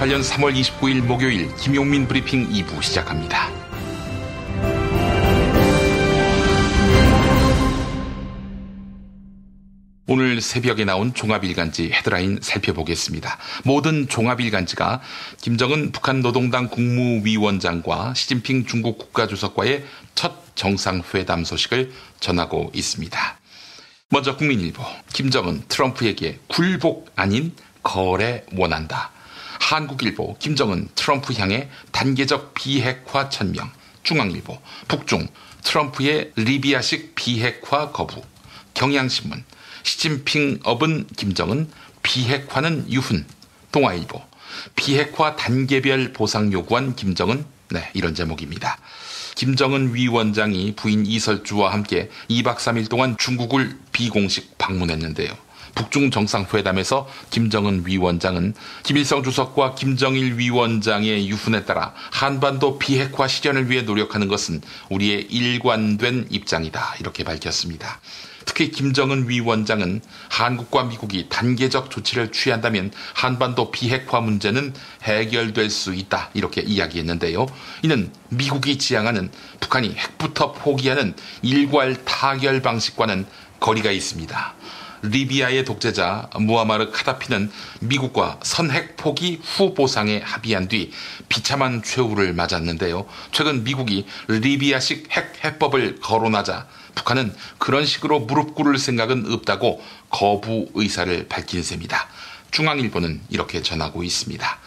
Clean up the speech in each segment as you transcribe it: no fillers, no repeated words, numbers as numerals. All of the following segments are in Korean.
2018년 3월 29일 목요일 김용민 브리핑 2부 시작합니다. 오늘 새벽에 나온 종합일간지 헤드라인 살펴보겠습니다. 모든 종합일간지가 김정은 북한 노동당 국무위원장과 시진핑 중국 국가주석과의 첫 정상회담 소식을 전하고 있습니다. 먼저 국민일보, 김정은 트럼프에게 굴복 아닌 거래 원한다. 한국일보, 김정은 트럼프 향해 단계적 비핵화 천명. 중앙일보, 북중 트럼프의 리비아식 비핵화 거부. 경향신문, 시진핑 업은 김정은 비핵화는 유훈. 동아일보, 비핵화 단계별 보상 요구한 김정은. 이런 제목입니다. 김정은 위원장이 부인 이설주와 함께 2박 3일 동안 중국을 비공식 방문했는데요. 북중 정상회담에서 김정은 위원장은 김일성 주석과 김정일 위원장의 유훈에 따라 한반도 비핵화 실현을 위해 노력하는 것은 우리의 일관된 입장이다. 이렇게 밝혔습니다. 특히 김정은 위원장은 한국과 미국이 단계적 조치를 취한다면 한반도 비핵화 문제는 해결될 수 있다. 이렇게 이야기했는데요. 이는 미국이 지향하는 북한이 핵부터 포기하는 일괄 타결 방식과는 거리가 있습니다. 리비아의 독재자 무아마르 카다피는 미국과 선핵 포기 후 보상에 합의한 뒤 비참한 최후를 맞았는데요. 최근 미국이 리비아식 핵 해법을 거론하자 북한은 그런 식으로 무릎 꿇을 생각은 없다고 거부 의사를 밝힌 셈이다. 중앙일보는 이렇게 전하고 있습니다.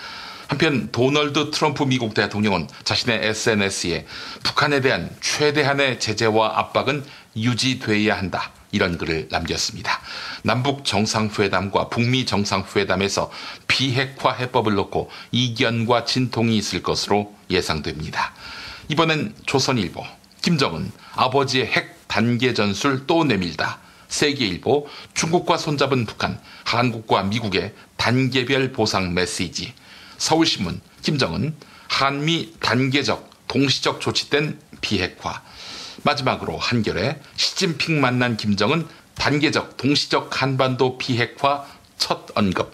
한편 도널드 트럼프 미국 대통령은 자신의 SNS에 북한에 대한 최대한의 제재와 압박은 유지돼야 한다. 이런 글을 남겼습니다. 남북 정상회담과 북미 정상회담에서 비핵화 해법을 놓고 이견과 진통이 있을 것으로 예상됩니다. 이번엔 조선일보, 김정은 아버지의 핵 단계 전술 또 내밀다. 세계일보, 중국과 손잡은 북한, 한국과 미국의 단계별 보상 메시지. 서울신문, 김정은 한미 단계적 동시적 조치된 비핵화. 마지막으로 한겨레, 시진핑 만난 김정은 단계적 동시적 한반도 비핵화 첫 언급.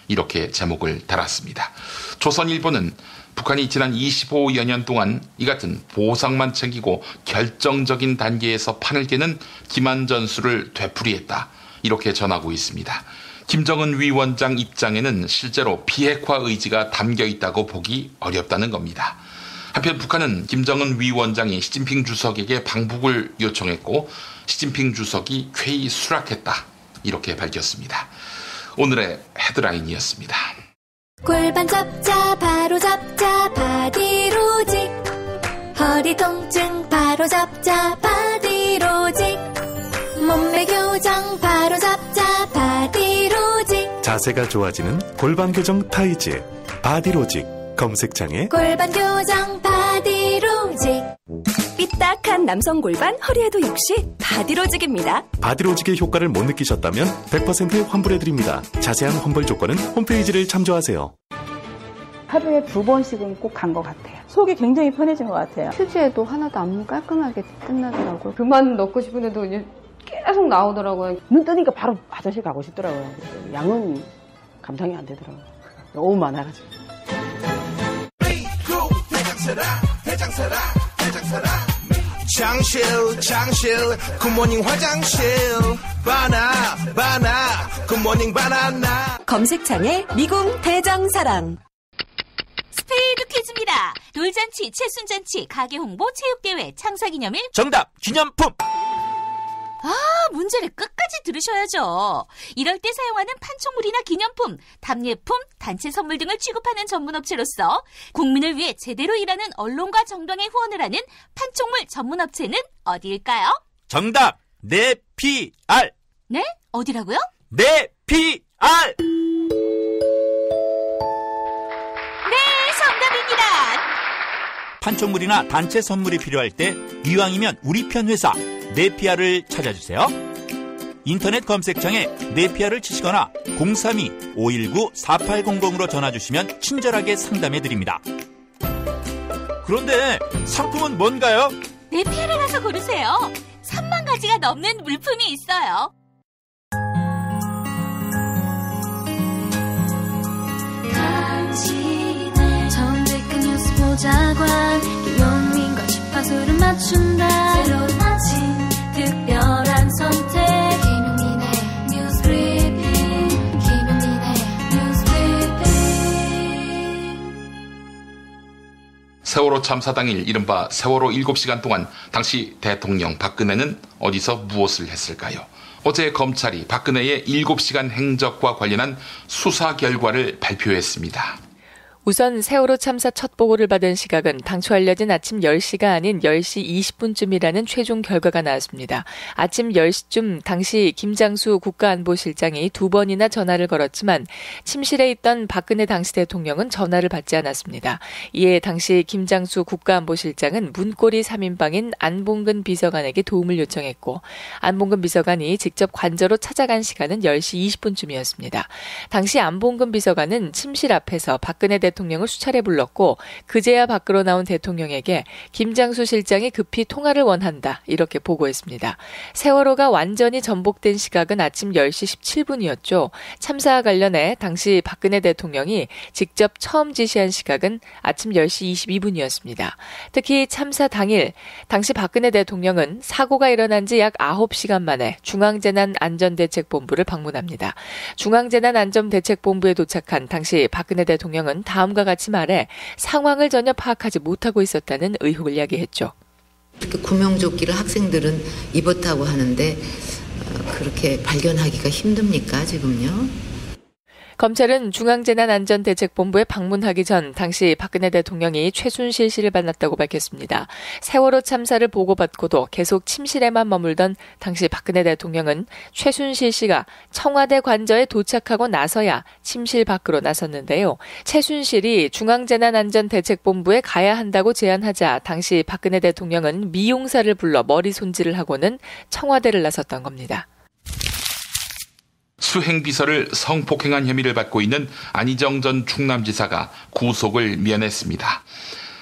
이렇게 제목을 달았습니다. 조선일보는 북한이 지난 25여 년 동안 이 같은 보상만 챙기고 결정적인 단계에서 판을 깨는 기만 전술을 되풀이했다. 이렇게 전하고 있습니다. 김정은 위원장 입장에는 실제로 비핵화 의지가 담겨 있다고 보기 어렵다는 겁니다. 한편 북한은 김정은 위원장이 시진핑 주석에게 방북을 요청했고 시진핑 주석이 쾌히 수락했다. 이렇게 밝혔습니다. 오늘의 헤드라인이었습니다. 골반 잡자 바로 잡자 바디로직. 허리 통증 바로 잡자 바디로직. 몸매 교정 바로 잡자 바디로직. 자세가 좋아지는 골반 교정 타이즈 바디로직. 검색창에 골반 교정 바디로직. 삐딱한 남성 골반 허리에도 역시 바디로직입니다. 바디로직의 효과를 못 느끼셨다면 100% 환불해드립니다. 자세한 환불 조건은 홈페이지를 참조하세요. 하루에 2번씩은 꼭 간 것 같아요. 속이 굉장히 편해진 것 같아요. 휴지에도 하나도 안 깔끔하게 끝나더라고요. 그만 넣고 싶은데도 이제 계속 나오더라고요. 눈 뜨니까 바로 화장실 가고 싶더라고요. 양은 감당이 안 되더라고요. 너무 많아가지고. 장실 굿모닝 화장실 바나 굿모닝 바나나. 검색창에 미궁 대장사랑. 스페이드 퀴즈입니다. 돌잔치, 채순잔치, 가게홍보, 체육대회, 창사기념일. 정답 기념품. 문제를 끝까지 들으셔야죠. 이럴 때 사용하는 판촉물이나 기념품, 답례품, 단체 선물 등을 취급하는 전문업체로서 국민을 위해 제대로 일하는 언론과 정당의 후원을 하는 판촉물 전문업체는 어디일까요? 정답 네PR. 네? 어디라고요? 네PR. 네, 정답입니다. 판촉물이나 단체 선물이 필요할 때 이왕이면 우리 편 회사 네피아를 찾아주세요. 인터넷 검색창에 네피아를 치시거나 032-519-4800으로 전화주시면 친절하게 상담해드립니다. 그런데 상품은 뭔가요? 네피아를 가서 고르세요. 3만 가지가 넘는 물품이 있어요. 당신 맞춘다. 새로운 아침 특별한 선택 김용민의 뉴스 브리핑. 김용민의 뉴스 브리핑. 세월호 참사 당일 이른바 세월호 7시간 동안 당시 대통령 박근혜는 어디서 무엇을 했을까요? 어제 검찰이 박근혜의 7시간 행적과 관련한 수사 결과를 발표했습니다. 우선 세월호 참사 첫 보고를 받은 시각은 당초 알려진 아침 10시가 아닌 10시 20분쯤이라는 최종 결과가 나왔습니다. 아침 10시쯤 당시 김장수 국가안보실장이 2번이나 전화를 걸었지만 침실에 있던 박근혜 당시 대통령은 전화를 받지 않았습니다. 이에 당시 김장수 국가안보실장은 문고리 3인방인 안봉근 비서관에게 도움을 요청했고 안봉근 비서관이 직접 관저로 찾아간 시간은 10시 20분쯤이었습니다. 당시 안봉근 비서관은 침실 앞에서 박근혜 대통령을 수차례 불렀고 그제야 밖으로 나온 대통령에게 김장수 실장이 급히 통화를 원한다 이렇게 보고했습니다. 세월호가 완전히 전복된 시각은 아침 10시 17분이었죠. 참사와 관련해 당시 박근혜 대통령이 직접 처음 지시한 시각은 아침 10시 22분이었습니다. 특히 참사 당일 당시 박근혜 대통령은 사고가 일어난 지 약 9시간 만에 중앙재난안전대책본부를 방문합니다. 중앙재난안전대책본부에 도착한 당시 박근혜 대통령은 다음과 같이 말해 상황을 전혀 파악하지 못하고 있었다는 의혹을 야기했죠. 구명조끼를 학생들은 입었다고 하는데 그렇게 발견하기가 힘듭니까 지금요? 검찰은 중앙재난안전대책본부에 방문하기 전 당시 박근혜 대통령이 최순실 씨를 만났다고 밝혔습니다. 세월호 참사를 보고받고도 계속 침실에만 머물던 당시 박근혜 대통령은 최순실 씨가 청와대 관저에 도착하고 나서야 침실 밖으로 나섰는데요. 최순실이 중앙재난안전대책본부에 가야 한다고 제안하자 당시 박근혜 대통령은 미용사를 불러 머리 손질을 하고는 청와대를 나섰던 겁니다. 수행비서를 성폭행한 혐의를 받고 있는 안희정 전 충남지사가 구속을 면했습니다.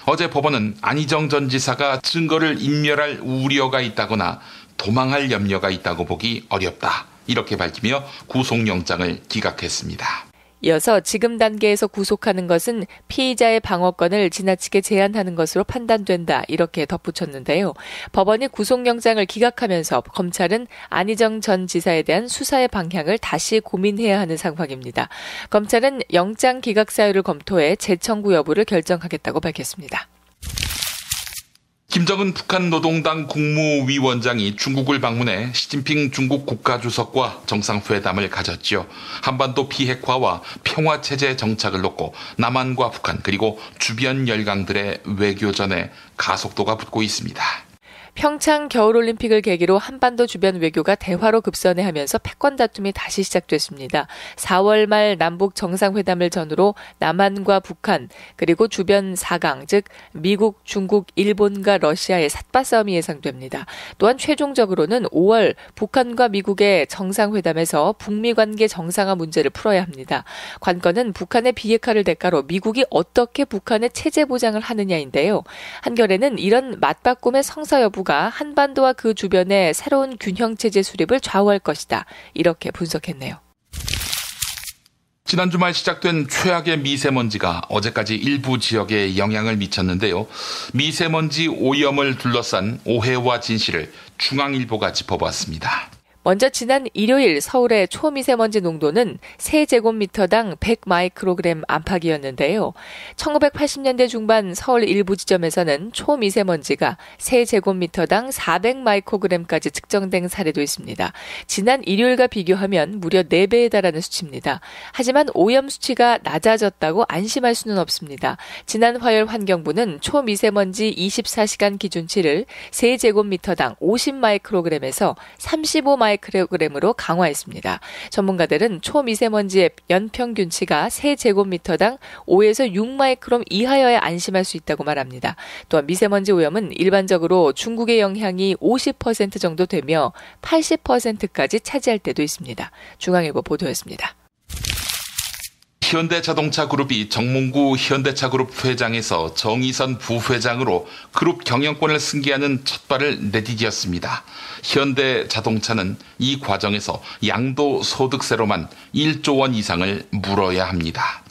어제 법원은 안희정 전 지사가 증거를 인멸할 우려가 있다거나 도망할 염려가 있다고 보기 어렵다 이렇게 밝히며 구속영장을 기각했습니다. 이어서 지금 단계에서 구속하는 것은 피의자의 방어권을 지나치게 제한하는 것으로 판단된다 이렇게 덧붙였는데요. 법원이 구속영장을 기각하면서 검찰은 안희정 전 지사에 대한 수사의 방향을 다시 고민해야 하는 상황입니다. 검찰은 영장 기각 사유를 검토해 재청구 여부를 결정하겠다고 밝혔습니다. 김정은 북한 노동당 국무위원장이 중국을 방문해 시진핑 중국 국가주석과 정상회담을 가졌지요. 한반도 비핵화와 평화체제 정착을 놓고 남한과 북한 그리고 주변 열강들의 외교전에 가속도가 붙고 있습니다. 평창 겨울올림픽을 계기로 한반도 주변 외교가 대화로 급선회 하면서 패권 다툼이 다시 시작됐습니다. 4월 말 남북 정상회담을 전후로 남한과 북한 그리고 주변 4강 즉 미국, 중국, 일본과 러시아의 삿바 싸움이 예상됩니다. 또한 최종적으로는 5월 북한과 미국의 정상회담에서 북미 관계 정상화 문제를 풀어야 합니다. 관건은 북한의 비핵화를 대가로 미국이 어떻게 북한의 체제 보장을 하느냐인데요. 한겨레는 이런 맞바꿈의 성사 여부가 한반도와 그 주변의 새로운 균형체제 수립을 좌우할 것이다. 이렇게 분석했네요. 지난 주말 시작된 최악의 미세먼지가 어제까지 일부 지역에 영향을 미쳤는데요. 미세먼지 오염을 둘러싼 오해와 진실을 중앙일보가 짚어보았습니다. 먼저 지난 일요일 서울의 초미세먼지 농도는 세제곱미터당 100마이크로그램 안팎이었는데요. 1980년대 중반 서울 일부 지점에서는 초미세먼지가 세제곱미터당 400마이크로그램까지 측정된 사례도 있습니다. 지난 일요일과 비교하면 무려 4배에 달하는 수치입니다. 하지만 오염 수치가 낮아졌다고 안심할 수는 없습니다. 지난 화요일 환경부는 초미세먼지 24시간 기준치를 세제곱미터당 50마이크로그램에서 35마이크로그램으로 강화했습니다. 전문가들은 초미세먼지의 연평균치가 세제곱미터당 5에서 6마이크롬 이하여야 안심할 수 있다고 말합니다. 또한 미세먼지 오염은 일반적으로 중국의 영향이 50% 정도 되며 80%까지 차지할 때도 있습니다. 중앙일보 보도였습니다. 현대자동차 그룹이 정몽구 현대차그룹 회장에서 정의선 부회장으로 그룹 경영권을 승계하는 첫 발을 내디뎠습니다. 현대자동차는 이 과정에서 양도소득세로만 1조 원 이상을 물어야 합니다.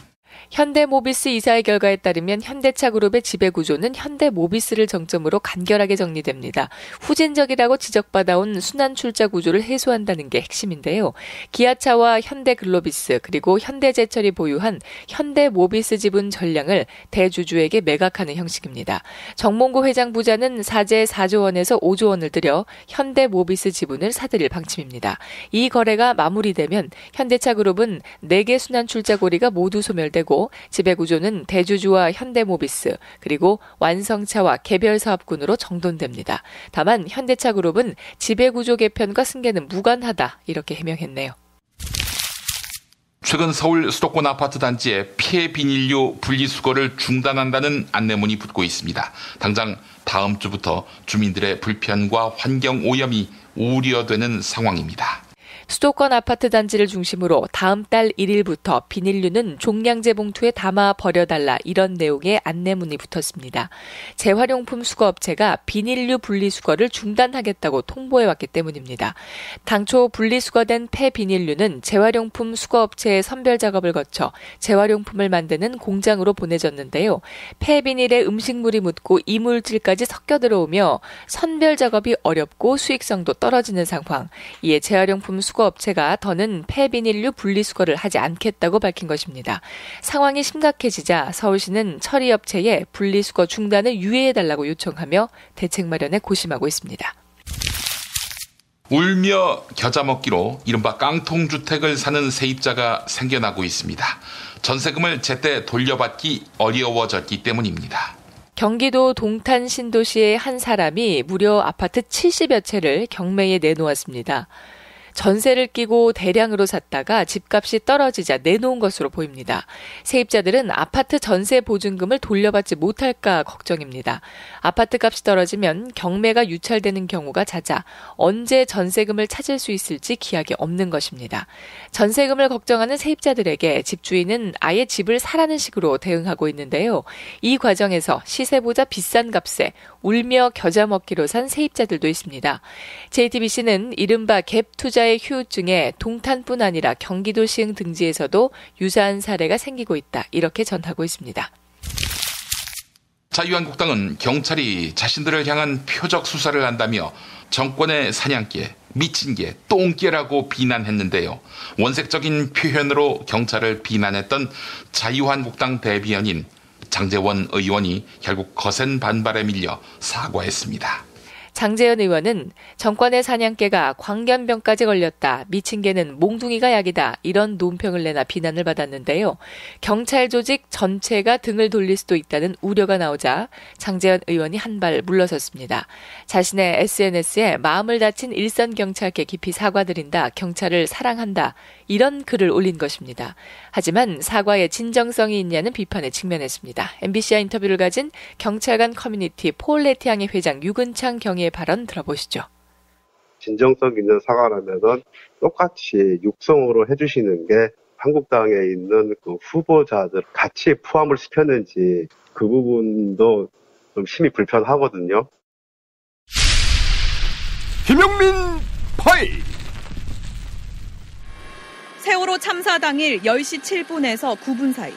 현대모비스 이사의 결과에 따르면 현대차 그룹의 지배구조는 현대모비스를 정점으로 간결하게 정리됩니다. 후진적이라고 지적받아온 순환출자 구조를 해소한다는 게 핵심인데요. 기아차와 현대글로비스 그리고 현대제철이 보유한 현대모비스 지분 전량을 대주주에게 매각하는 형식입니다. 정몽구 회장 부자는 사재 4조 원에서 5조 원을 들여 현대모비스 지분을 사들일 방침입니다. 이 거래가 마무리되면 현대차 그룹은 4개 순환출자 고리가 모두 소멸되고 지배구조는 대주주와 현대모비스 그리고 완성차와 개별사업군으로 정돈됩니다. 다만 현대차 그룹은 지배구조 개편과 승계는 무관하다 이렇게 해명했네요. 최근 서울 수도권 아파트 단지에 폐 비닐류 분리수거를 중단한다는 안내문이 붙고 있습니다. 당장 다음 주부터 주민들의 불편과 환경 오염이 우려되는 상황입니다. 수도권 아파트 단지를 중심으로 다음 달 1일부터 비닐류는 종량제 봉투에 담아 버려달라 이런 내용의 안내문이 붙었습니다. 재활용품 수거업체가 비닐류 분리수거를 중단하겠다고 통보해왔기 때문입니다. 당초 분리수거된 폐비닐류는 재활용품 수거업체의 선별 작업을 거쳐 재활용품을 만드는 공장으로 보내졌는데요. 폐비닐에 음식물이 묻고 이물질까지 섞여 들어오며 선별 작업이 어렵고 수익성도 떨어지는 상황. 이에 재활용품 수거업체가 더는 폐비닐류 분리수거를 하지 않겠다고 밝힌 것입니다. 상황이 심각해지자 서울시는 처리업체에 분리수거 중단을 유예해달라고 요청하며 대책 마련에 고심하고 있습니다. 울며 겨자 먹기로 이른바 깡통주택을 사는 세입자가 생겨나고 있습니다. 전세금을 제때 돌려받기 어려워졌기 때문입니다. 경기도 동탄 신도시의 한 사람이 무려 아파트 70여 채를 경매에 내놓았습니다. 전세를 끼고 대량으로 샀다가 집값이 떨어지자 내놓은 것으로 보입니다. 세입자들은 아파트 전세 보증금을 돌려받지 못할까 걱정입니다. 아파트 값이 떨어지면 경매가 유찰되는 경우가 잦아 언제 전세금을 찾을 수 있을지 기약이 없는 것입니다. 전세금을 걱정하는 세입자들에게 집주인은 아예 집을 사라는 식으로 대응하고 있는데요. 이 과정에서 시세보다 비싼 값에 울며 겨자 먹기로 산 세입자들도 있습니다. JTBC는 이른바 갭 투자의 후유증에 동탄뿐 아니라 경기도 시흥 등지에서도 유사한 사례가 생기고 있다. 이렇게 전하고 있습니다. 자유한국당은 경찰이 자신들을 향한 표적 수사를 한다며 정권의 사냥개, 미친개, 똥개라고 비난했는데요. 원색적인 표현으로 경찰을 비난했던 자유한국당 대변인 장제원 의원이 결국 거센 반발에 밀려 사과했습니다. 장제원 의원은 정권의 사냥개가 광견병까지 걸렸다. 미친 개는 몽둥이가 약이다. 이런 논평을 내나 비난을 받았는데요. 경찰 조직 전체가 등을 돌릴 수도 있다는 우려가 나오자 장제원 의원이 한 발 물러섰습니다. 자신의 SNS에 마음을 다친 일선 경찰께 깊이 사과드린다. 경찰을 사랑한다. 이런 글을 올린 것입니다. 하지만 사과에 진정성이 있냐는 비판에 직면했습니다. MBC와 인터뷰를 가진 경찰관 커뮤니티 폴레티앙의 회장 유근창 경위의 발언 들어보시죠. 진정성 있는 사과라면은 똑같이 육성으로 해주시는 게 한국당에 있는 그 후보자들 같이 포함을 시켰는지 그 부분도 좀 심히 불편하거든요. 김용민 파일! 세월호 참사 당일 10시 7분에서 9분 사이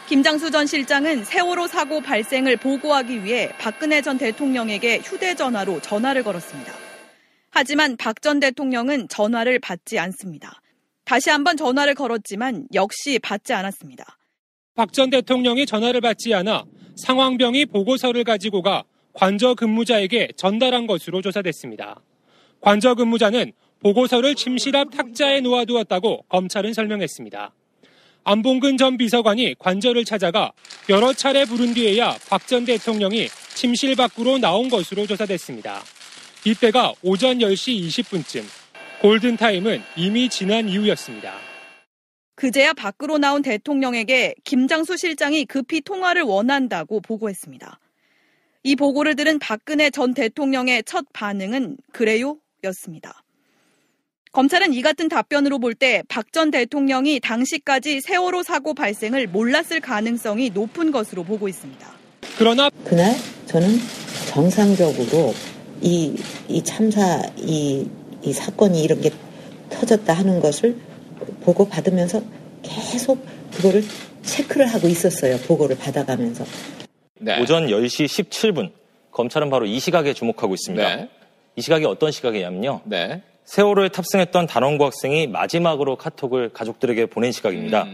김장수 전 실장은 세월호 사고 발생을 보고하기 위해 박근혜 전 대통령에게 휴대전화로 전화를 걸었습니다. 하지만 박 전 대통령은 전화를 받지 않습니다. 다시 한번 전화를 걸었지만 역시 받지 않았습니다. 박 전 대통령이 전화를 받지 않아 상황병이 보고서를 가지고 가 관저 근무자에게 전달한 것으로 조사됐습니다. 관저 근무자는 보고서를 침실 앞 탁자에 놓아두었다고 검찰은 설명했습니다. 안봉근 전 비서관이 관저를 찾아가 여러 차례 부른 뒤에야 박 전 대통령이 침실 밖으로 나온 것으로 조사됐습니다. 이때가 오전 10시 20분쯤, 골든타임은 이미 지난 이후였습니다. 그제야 밖으로 나온 대통령에게 김장수 실장이 급히 통화를 원한다고 보고했습니다. 이 보고를 들은 박근혜 전 대통령의 첫 반응은 그래요? 였습니다. 검찰은 이 같은 답변으로 볼 때 박 전 대통령이 당시까지 세월호 사고 발생을 몰랐을 가능성이 높은 것으로 보고 있습니다. 그러나 그날 저는 정상적으로 이 참사, 이 사건이 이렇게 터졌다 하는 것을 보고 받으면서 계속 그거를 체크를 하고 있었어요. 보고를 받아가면서. 네. 오전 10시 17분 검찰은 바로 이 시각에 주목하고 있습니다. 네. 이 시각이 어떤 시각이냐면요. 네. 세월호에 탑승했던 단원고 학생이 마지막으로 카톡을 가족들에게 보낸 시각입니다.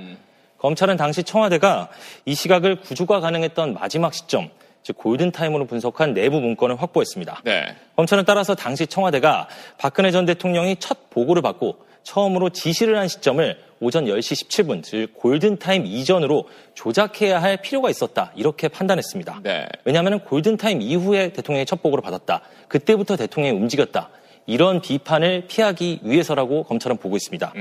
검찰은 당시 청와대가 이 시각을 구조가 가능했던 마지막 시점, 즉 골든타임으로 분석한 내부 문건을 확보했습니다. 네. 검찰은 따라서 당시 청와대가 박근혜 전 대통령이 첫 보고를 받고 처음으로 지시를 한 시점을 오전 10시 17분, 즉 골든타임 이전으로 조작해야 할 필요가 있었다. 이렇게 판단했습니다. 네. 왜냐하면 골든타임 이후에 대통령이 첫 보고를 받았다. 그때부터 대통령이 움직였다. 이런 비판을 피하기 위해서라고 검찰은 보고 있습니다.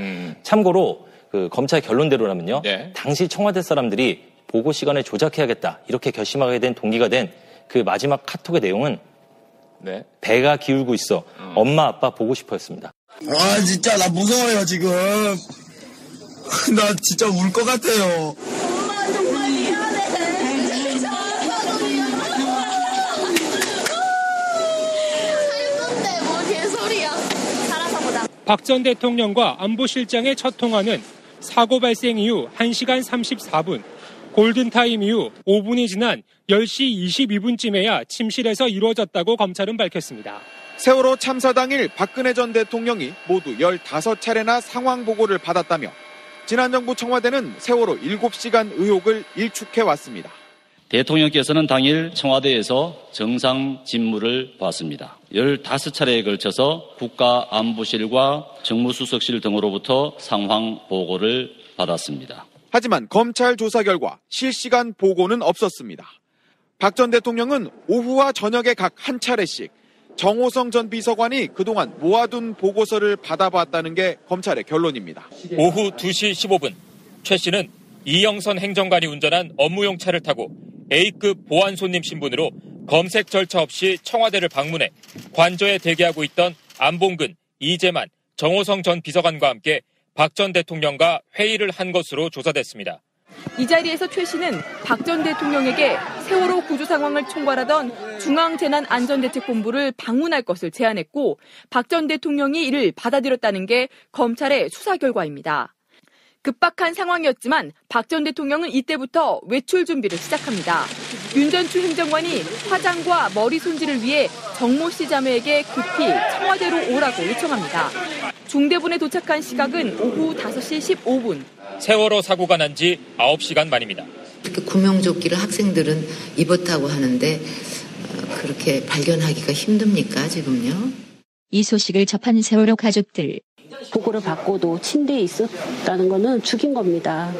참고로 검찰 결론대로라면요. 네. 당시 청와대 사람들이 보고 시간을 조작해야겠다. 이렇게 결심하게 된 동기가 된 그 마지막 카톡의 내용은 네. 배가 기울고 있어. 엄마 아빠 보고 싶어였습니다. 아 진짜 나 무서워요 지금. 나 진짜 울 것 같아요. 엄마 정말 미안해. 진짜 살 건데 뭐 개소리야. 살아서 보자. 박 전 대통령과 안보실장의 첫 통화는 사고 발생 이후 1시간 34분, 골든타임 이후 5분이 지난 10시 22분쯤에야 침실에서 이루어졌다고 검찰은 밝혔습니다. 세월호 참사 당일 박근혜 전 대통령이 모두 15차례나 상황 보고를 받았다며 지난 정부 청와대는 세월호 7시간 의혹을 일축해왔습니다. 대통령께서는 당일 청와대에서 정상 직무를 봤습니다. 15차례에 걸쳐서 국가안보실과 정무수석실 등으로부터 상황 보고를 받았습니다. 하지만 검찰 조사 결과 실시간 보고는 없었습니다. 박 전 대통령은 오후와 저녁에 각 한 차례씩 정호성 전 비서관이 그동안 모아둔 보고서를 받아봤다는 게 검찰의 결론입니다. 오후 2시 15분 최 씨는 이영선 행정관이 운전한 업무용 차를 타고 A급 보안 손님 신분으로 검색 절차 없이 청와대를 방문해 관저에 대기하고 있던 안봉근, 이재만, 정호성 전 비서관과 함께 박 전 대통령과 회의를 한 것으로 조사됐습니다. 이 자리에서 최 씨는 박 전 대통령에게 세월호 구조 상황을 총괄하던 중앙재난안전대책본부를 방문할 것을 제안했고 박 전 대통령이 이를 받아들였다는 게 검찰의 수사 결과입니다. 급박한 상황이었지만 박 전 대통령은 이때부터 외출 준비를 시작합니다. 윤 전추 행정관이 화장과 머리 손질을 위해 정모 씨 자매에게 급히 청와대로 오라고 요청합니다. 중대본에 도착한 시각은 오후 5시 15분. 세월호 사고가 난 지 9시간 만입니다. 구명조끼를 학생들은 입었다고 하는데 그렇게 발견하기가 힘듭니까 지금요? 이 소식을 접한 세월호 가족들. 보고를 받고도 침대에 있었다는 거는 죽인 겁니다.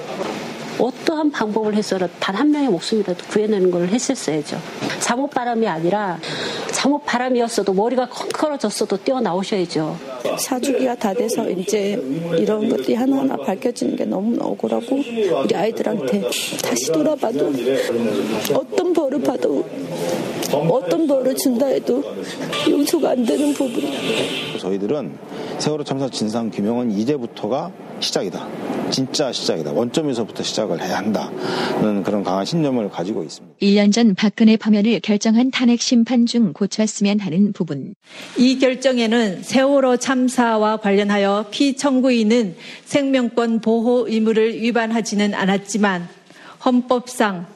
어떠한 방법을 해서라도 단 한 명의 목숨이라도 구해내는 걸 했었어야죠. 잠옷바람이 아니라 잠옷바람이었어도 머리가 컹컬어졌어도 뛰어나오셔야죠. 사주기가 다 돼서 이제 이런 것들이 하나하나 밝혀지는 게 너무 억울하고 우리 아이들한테 다시 돌아봐도 어떤 벌을 받아도 어떤 벌을 준다 해도 용서가 안 되는 부분이에요. 저희들은 세월호 참사 진상 규명은 이제부터가 시작이다. 진짜 시작이다. 원점에서부터 시작을 해야 한다는 그런 강한 신념을 가지고 있습니다. 1년 전 박근혜 파면을 결정한 탄핵 심판 중 고쳤으면 하는 부분. 이 결정에는 세월호 참사와 관련하여 피청구인은 생명권 보호 의무를 위반하지는 않았지만 헌법상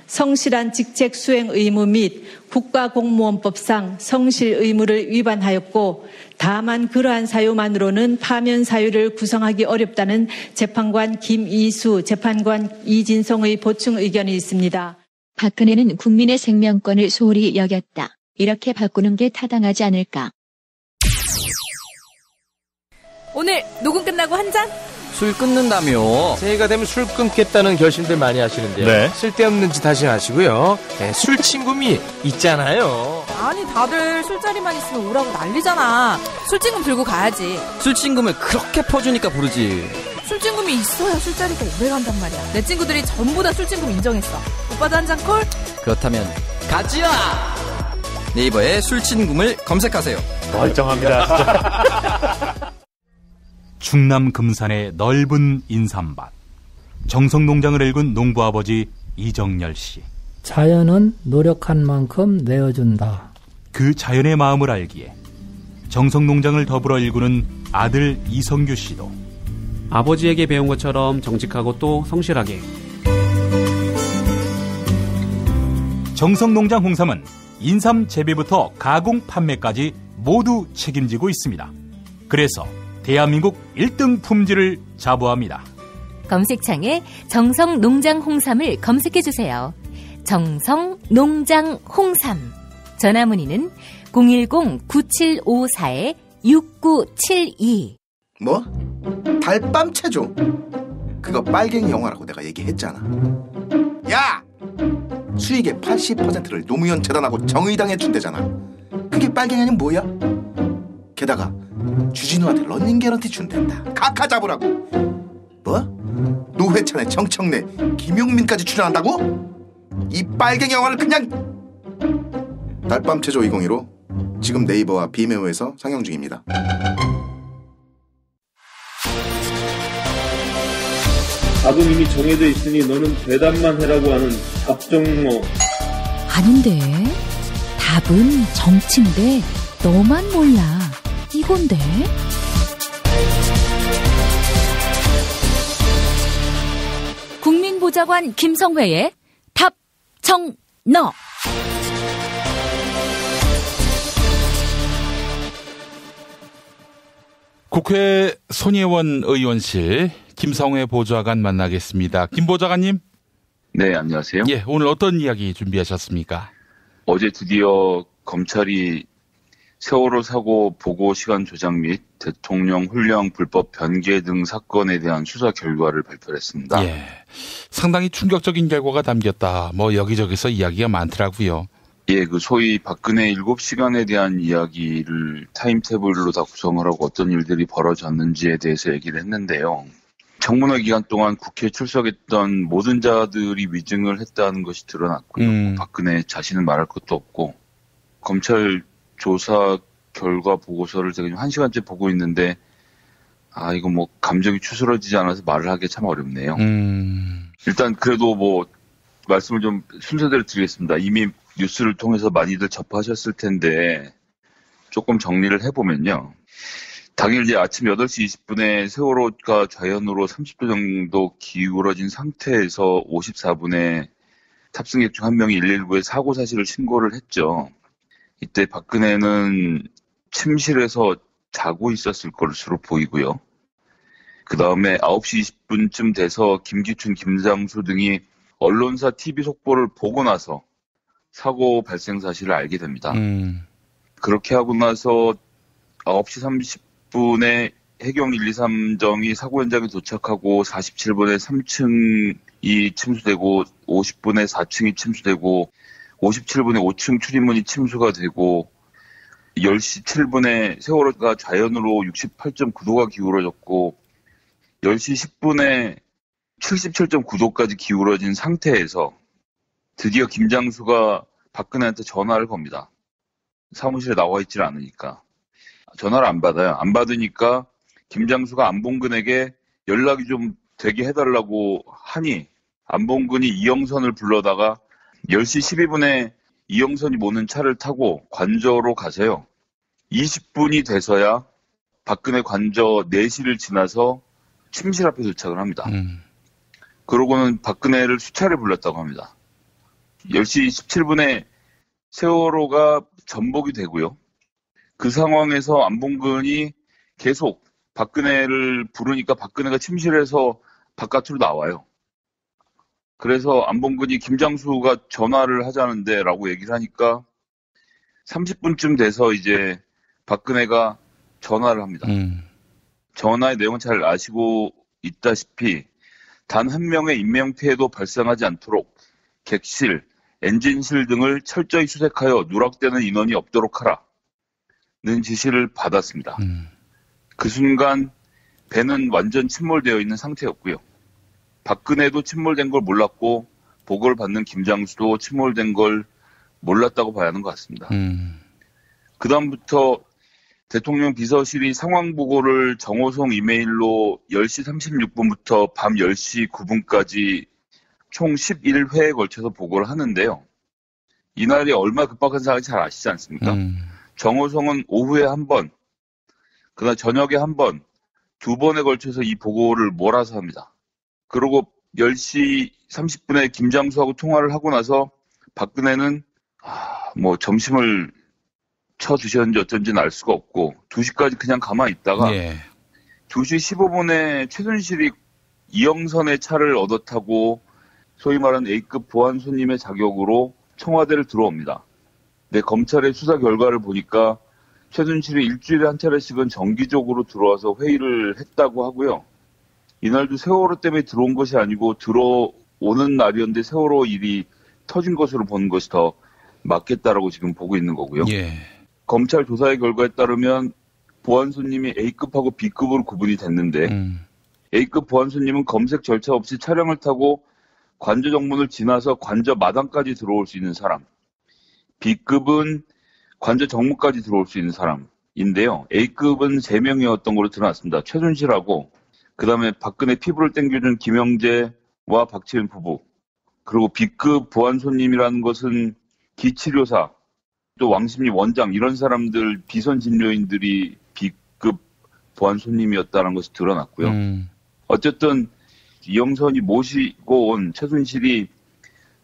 성실한 직책 수행 의무 및 국가공무원법상 성실 의무를 위반하였고 다만 그러한 사유만으로는 파면 사유를 구성하기 어렵다는 재판관 김이수, 재판관 이진성의 보충 의견이 있습니다. 박근혜는 국민의 생명권을 소홀히 여겼다. 이렇게 바꾸는 게 타당하지 않을까. 오늘 녹음 끝나고 한 잔? 술 끊는다며. 새해가 되면 술 끊겠다는 결심들 많이 하시는데요. 네. 쓸데없는 짓 하지 마시고요. 네, 술 친구미 있잖아요. 아니 다들 술자리만 있으면 오라고 난리잖아. 술친금 들고 가야지. 술친금을 그렇게 퍼주니까 부르지. 술친금이 있어야 술자리가 오래간단 말이야. 내 친구들이 전부 다 술친금 인정했어. 오빠도 한 잔 콜? 그렇다면 가지야. 네이버에 술친금을 검색하세요. 멀쩡합니다 진짜. 충남 금산의 넓은 인삼밭. 정성농장을 일군 농부아버지 이정열 씨. 자연은 노력한 만큼 내어준다. 그 자연의 마음을 알기에 정성농장을 더불어 일구는 아들 이성규 씨도 아버지에게 배운 것처럼 정직하고 또 성실하게 정성농장 홍삼은 인삼 재배부터 가공 판매까지 모두 책임지고 있습니다. 그래서 대한민국 1등 품질을 자부합니다. 검색창에 정성농장 홍삼을 검색해주세요. 정성농장 홍삼. 전화문의는 010-9754-6972. 뭐? 달밤 체조? 그거 빨갱이 영화라고 내가 얘기했잖아. 야! 수익의 80%를 노무현 재단하고 정의당에 준대잖아. 그게 빨갱이 아니면 뭐야? 게다가 주진우한테 런닝 개런티 준댄다. 각하 잡으라고. 뭐? 노회찬의 정청래, 김용민까지 출연한다고? 이 빨갱이 영화를 그냥... 달밤 체조 2015 지금 네이버와 비메오에서 상영 중입니다. 답은 이미 정해져 있으니 너는 대답만 해라고 하는 답정모. 아닌데. 답은 정치인데 너만 몰라. 이건데. 국민보좌관 김성회의 답정너. 국회 손예원 의원실 김성회 보좌관 만나겠습니다. 김 보좌관님. 네, 안녕하세요. 예, 오늘 어떤 이야기 준비하셨습니까? 어제 드디어 검찰이 세월호 사고 보고 시간 조작 및 대통령 훈령 불법 변개 등 사건에 대한 수사 결과를 발표했습니다. 예, 상당히 충격적인 결과가 담겼다. 뭐 여기저기서 이야기가 많더라고요. 예, 그 소위 박근혜 7시간에 대한 이야기를 타임테이블로 다 구성을 하고 어떤 일들이 벌어졌는지에 대해서 얘기를 했는데요. 청문회 기간 동안 국회에 출석했던 모든 자들이 위증을 했다는 것이 드러났고요. 박근혜 자신은 말할 것도 없고 검찰 조사 결과 보고서를 제가 지금 1시간째 보고 있는데 이거 뭐 감정이 추스러지지 않아서 말을 하기 참 어렵네요. 일단 그래도 뭐 말씀을 좀 순서대로 드리겠습니다. 이미 뉴스를 통해서 많이들 접하셨을 텐데 조금 정리를 해보면요. 당일 이제 아침 8시 20분에 세월호가 좌연으로 30도 정도 기울어진 상태에서 54분에 탑승객 중 한 명이 119에 사고 사실을 신고를 했죠. 이때 박근혜는 침실에서 자고 있었을 것으로 보이고요. 그 다음에 9시 20분쯤 돼서 김기춘, 김장수 등이 언론사 TV 속보를 보고 나서 사고 발생 사실을 알게 됩니다. 그렇게 하고 나서 9시 30분에 해경 123정이 사고 현장에 도착하고 47분에 3층이 침수되고 50분에 4층이 침수되고 57분에 5층 출입문이 침수가 되고 10시 7분에 세월호가 좌연으로 68.9도가 기울어졌고 10시 10분에 77.9도까지 기울어진 상태에서 드디어 김장수가 박근혜한테 전화를 겁니다. 사무실에 나와 있질 않으니까. 전화를 안 받아요. 안 받으니까 김장수가 안봉근에게 연락이 좀 되게 해달라고 하니 안봉근이 이영선을 불러다가 10시 12분에 이영선이 모는 차를 타고 관저로 가세요. 20분이 돼서야 박근혜 관저 4시를 지나서 침실 앞에 도착을 합니다. 그러고는 박근혜를 수차례 불렀다고 합니다. 10시 17분에 세월호가 전복이 되고요. 그 상황에서 안봉근이 계속 박근혜를 부르니까 박근혜가 침실에서 바깥으로 나와요. 그래서 안봉근이 김장수가 전화를 하자는데 라고 얘기를 하니까 30분쯤 돼서 이제 박근혜가 전화를 합니다. 전화의 내용은 잘 아시고 있다시피 단 한 명의 인명피해도 발생하지 않도록 객실, 엔진실 등을 철저히 수색하여 누락되는 인원이 없도록 하라는 지시를 받았습니다. 그 순간 배는 완전 침몰되어 있는 상태였고요. 박근혜도 침몰된 걸 몰랐고 보고를 받는 김장수도 침몰된 걸 몰랐다고 봐야 하는 것 같습니다. 그 다음부터 대통령 비서실이 상황 보고를 정호성 이메일로 10시 36분부터 밤 10시 9분까지 총 11회에 걸쳐서 보고를 하는데요. 이날이 얼마나 급박한 상황인지 잘 아시지 않습니까? 정호성은 오후에 한 번, 그다음 저녁에 한 번, 2번에 걸쳐서 이 보고를 몰아서 합니다. 그리고 10시 30분에 김장수하고 통화를 하고 나서 박근혜는 뭐 점심을 쳐주셨는지 어쩐지는 알 수가 없고 2시까지 그냥 가만히 있다가 2시 15분에 최순실이 이영선의 차를 얻어 타고 소위 말하는 A급 보안 손님의 자격으로 청와대를 들어옵니다. 근데 검찰의 수사 결과를 보니까 최순실이 일주일에 한 차례씩은 정기적으로 들어와서 회의를 했다고 하고요. 이날도 세월호 때문에 들어온 것이 아니고 들어오는 날이었는데 세월호 일이 터진 것으로 보는 것이 더 맞겠다라고 지금 보고 있는 거고요. 검찰 조사의 결과에 따르면 보안 손님이 A급하고 B급으로 구분이 됐는데 A급 보안 손님은 검색 절차 없이 차량을 타고 관저 정문을 지나서 관저 마당까지 들어올 수 있는 사람. B급은 관저 정문까지 들어올 수 있는 사람인데요. A급은 3명이었던 걸로 드러났습니다. 최순실하고 그다음에 박근혜 피부를 땡겨준 김영재와 박지은 부부. 그리고 B급 보안 손님이라는 것은 기치료사, 또 왕십리 원장 이런 사람들 비선 진료인들이 B급 보안 손님이었다는 것이 드러났고요. 어쨌든 이영선이 모시고 온 최순실이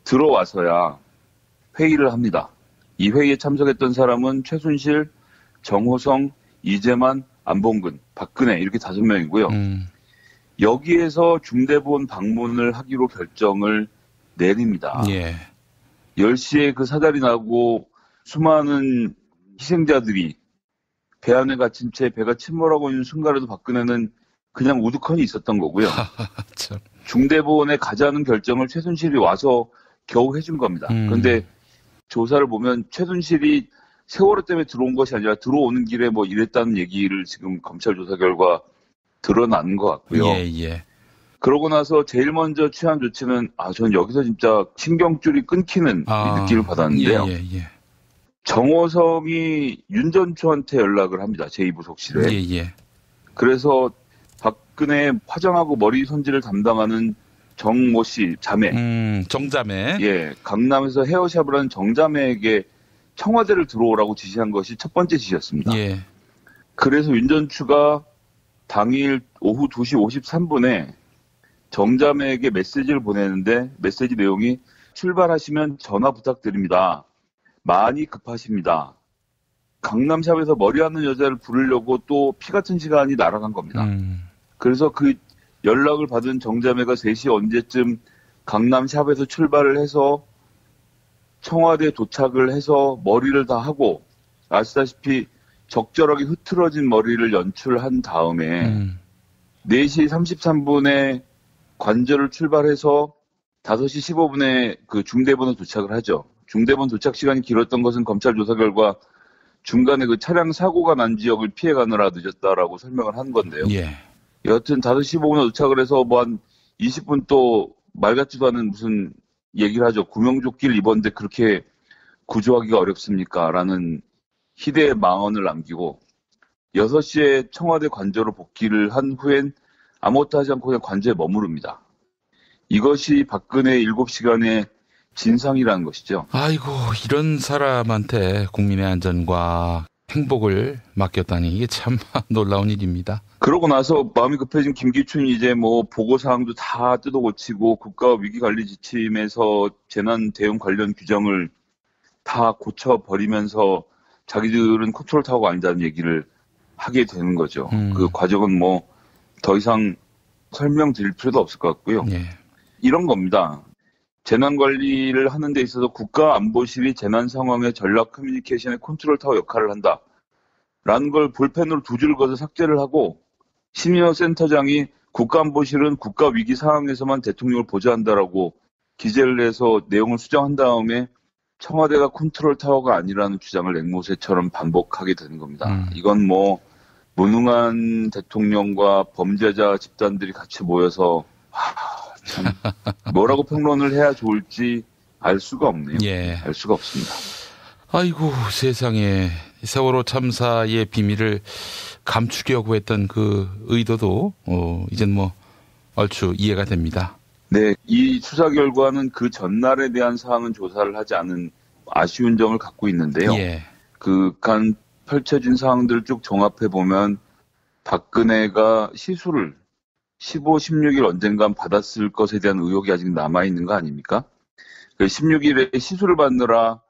들어와서야 회의를 합니다. 이 회의에 참석했던 사람은 최순실, 정호성, 이재만, 안봉근, 박근혜 이렇게 5명이고요. 여기에서 중대본 방문을 하기로 결정을 내립니다. 10시에 그 사달이 나고 수많은 희생자들이 배 안에 갇힌 채 배가 침몰하고 있는 순간에도 박근혜는 그냥 우두커니 있었던 거고요. 중대본에 가자는 결정을 최순실이 와서 겨우 해준 겁니다. 그런데 조사를 보면 최순실이 세월호 때문에 들어온 것이 아니라 들어오는 길에 뭐 이랬다는 얘기를 지금 검찰 조사 결과 드러나는 것 같고요. 그러고 나서 제일 먼저 취한 조치는 전 여기서 진짜 신경줄이 끊기는 느낌을 받았는데요. 정호성이 윤전초한테 연락을 합니다. 제2부속실에. 그래서 박근혜 화장하고 머리 손질을 담당하는 정모 씨 자매. 정자매. 강남에서 헤어샵을 하는 정자매에게 청와대를 들어오라고 지시한 것이 첫 번째 지시였습니다. 그래서 윤전추가 당일 오후 2시 53분에 정자매에게 메시지를 보내는데 메시지 내용이 출발하시면 전화 부탁드립니다. 많이 급하십니다. 강남샵에서 머리하는 여자를 부르려고 또 피 같은 시간이 날아간 겁니다. 그래서 그 연락을 받은 정자매가 3시 언제쯤 강남샵에서 출발을 해서 청와대에 도착을 해서 머리를 다 하고 아시다시피 적절하게 흐트러진 머리를 연출한 다음에 4시 33분에 관저를 출발해서 5시 15분에 그 중대본에 도착을 하죠. 중대본 도착 시간이 길었던 것은 검찰 조사 결과 중간에 그 차량 사고가 난 지역을 피해 가느라 늦었다라고 설명을 한 건데요. 여하튼 5시 15분에 도착을 해서 뭐 한 20분 또 말 같지도 않은 무슨 얘기를 하죠. 구명조끼를 입었는데 그렇게 구조하기가 어렵습니까? 라는 희대의 망언을 남기고 6시에 청와대 관저로 복귀를 한 후엔 아무것도 하지 않고 그냥 관저에 머무릅니다. 이것이 박근혜 7시간의 진상이라는 것이죠. 아이고, 이런 사람한테 국민의 안전과 행복을 맡겼다니 이게 참 놀라운 일입니다. 그러고 나서 마음이 급해진 김기춘이 이제 뭐 보고사항도 다 뜯어고치고 국가위기관리 지침에서 재난 대응 관련 규정을 다 고쳐버리면서 자기들은 컨트롤타워가 아니다는 얘기를 하게 되는 거죠. 그 과정은 뭐 더 이상 설명드릴 필요도 없을 것 같고요. 이런 겁니다. 재난관리를 하는 데 있어서 국가안보실이 재난 상황의 전략 커뮤니케이션의 컨트롤타워 역할을 한다. 라는 걸 볼펜으로 2줄을 그어서 삭제를 하고 시니어 센터장이 국가안보실은 국가위기 상황에서만 대통령을 보좌한다라고 기재를 해서 내용을 수정한 다음에 청와대가 컨트롤타워가 아니라는 주장을 앵무새처럼 반복하게 되는 겁니다. 이건 뭐 무능한 대통령과 범죄자 집단들이 같이 모여서 참 뭐라고 평론을 해야 좋을지 알 수가 없네요. 알 수가 없습니다. 아이고, 세상에. 세월호 참사의 비밀을 감추려고 했던 그 의도도 이젠 뭐 얼추 이해가 됩니다. 네, 이 수사 결과는 그 전날에 대한 사항은 조사를 하지 않은 아쉬운 점을 갖고 있는데요. 그간 펼쳐진 사항들을 쭉 종합해 보면 박근혜가 시수를 15, 16일 언젠간 받았을 것에 대한 의혹이 아직 남아있는 거 아닙니까? 그 16일에 시술을 받느라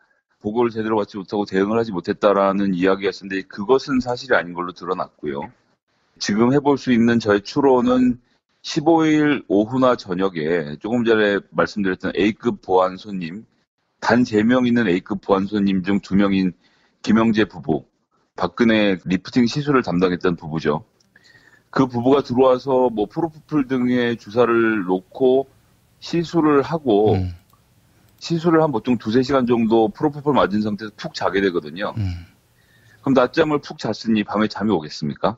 보고를 제대로 받지 못하고 대응을 하지 못했다라는 이야기였는데 그것은 사실이 아닌 걸로 드러났고요. 지금 해볼 수 있는 저의 추론은 15일 오후나 저녁에 조금 전에 말씀드렸던 A급 보안 손님, 단 3명 있는 A급 보안 손님 중 2명인 김영재 부부, 박근혜 리프팅 시술을 담당했던 부부죠. 그 부부가 들어와서 뭐 프로포폴 등의 주사를 놓고 시술을 하고 시술을 한 보통 2-3시간 정도 프로포폴 맞은 상태에서 푹 자게 되거든요. 그럼 낮잠을 푹 잤으니 밤에 잠이 오겠습니까?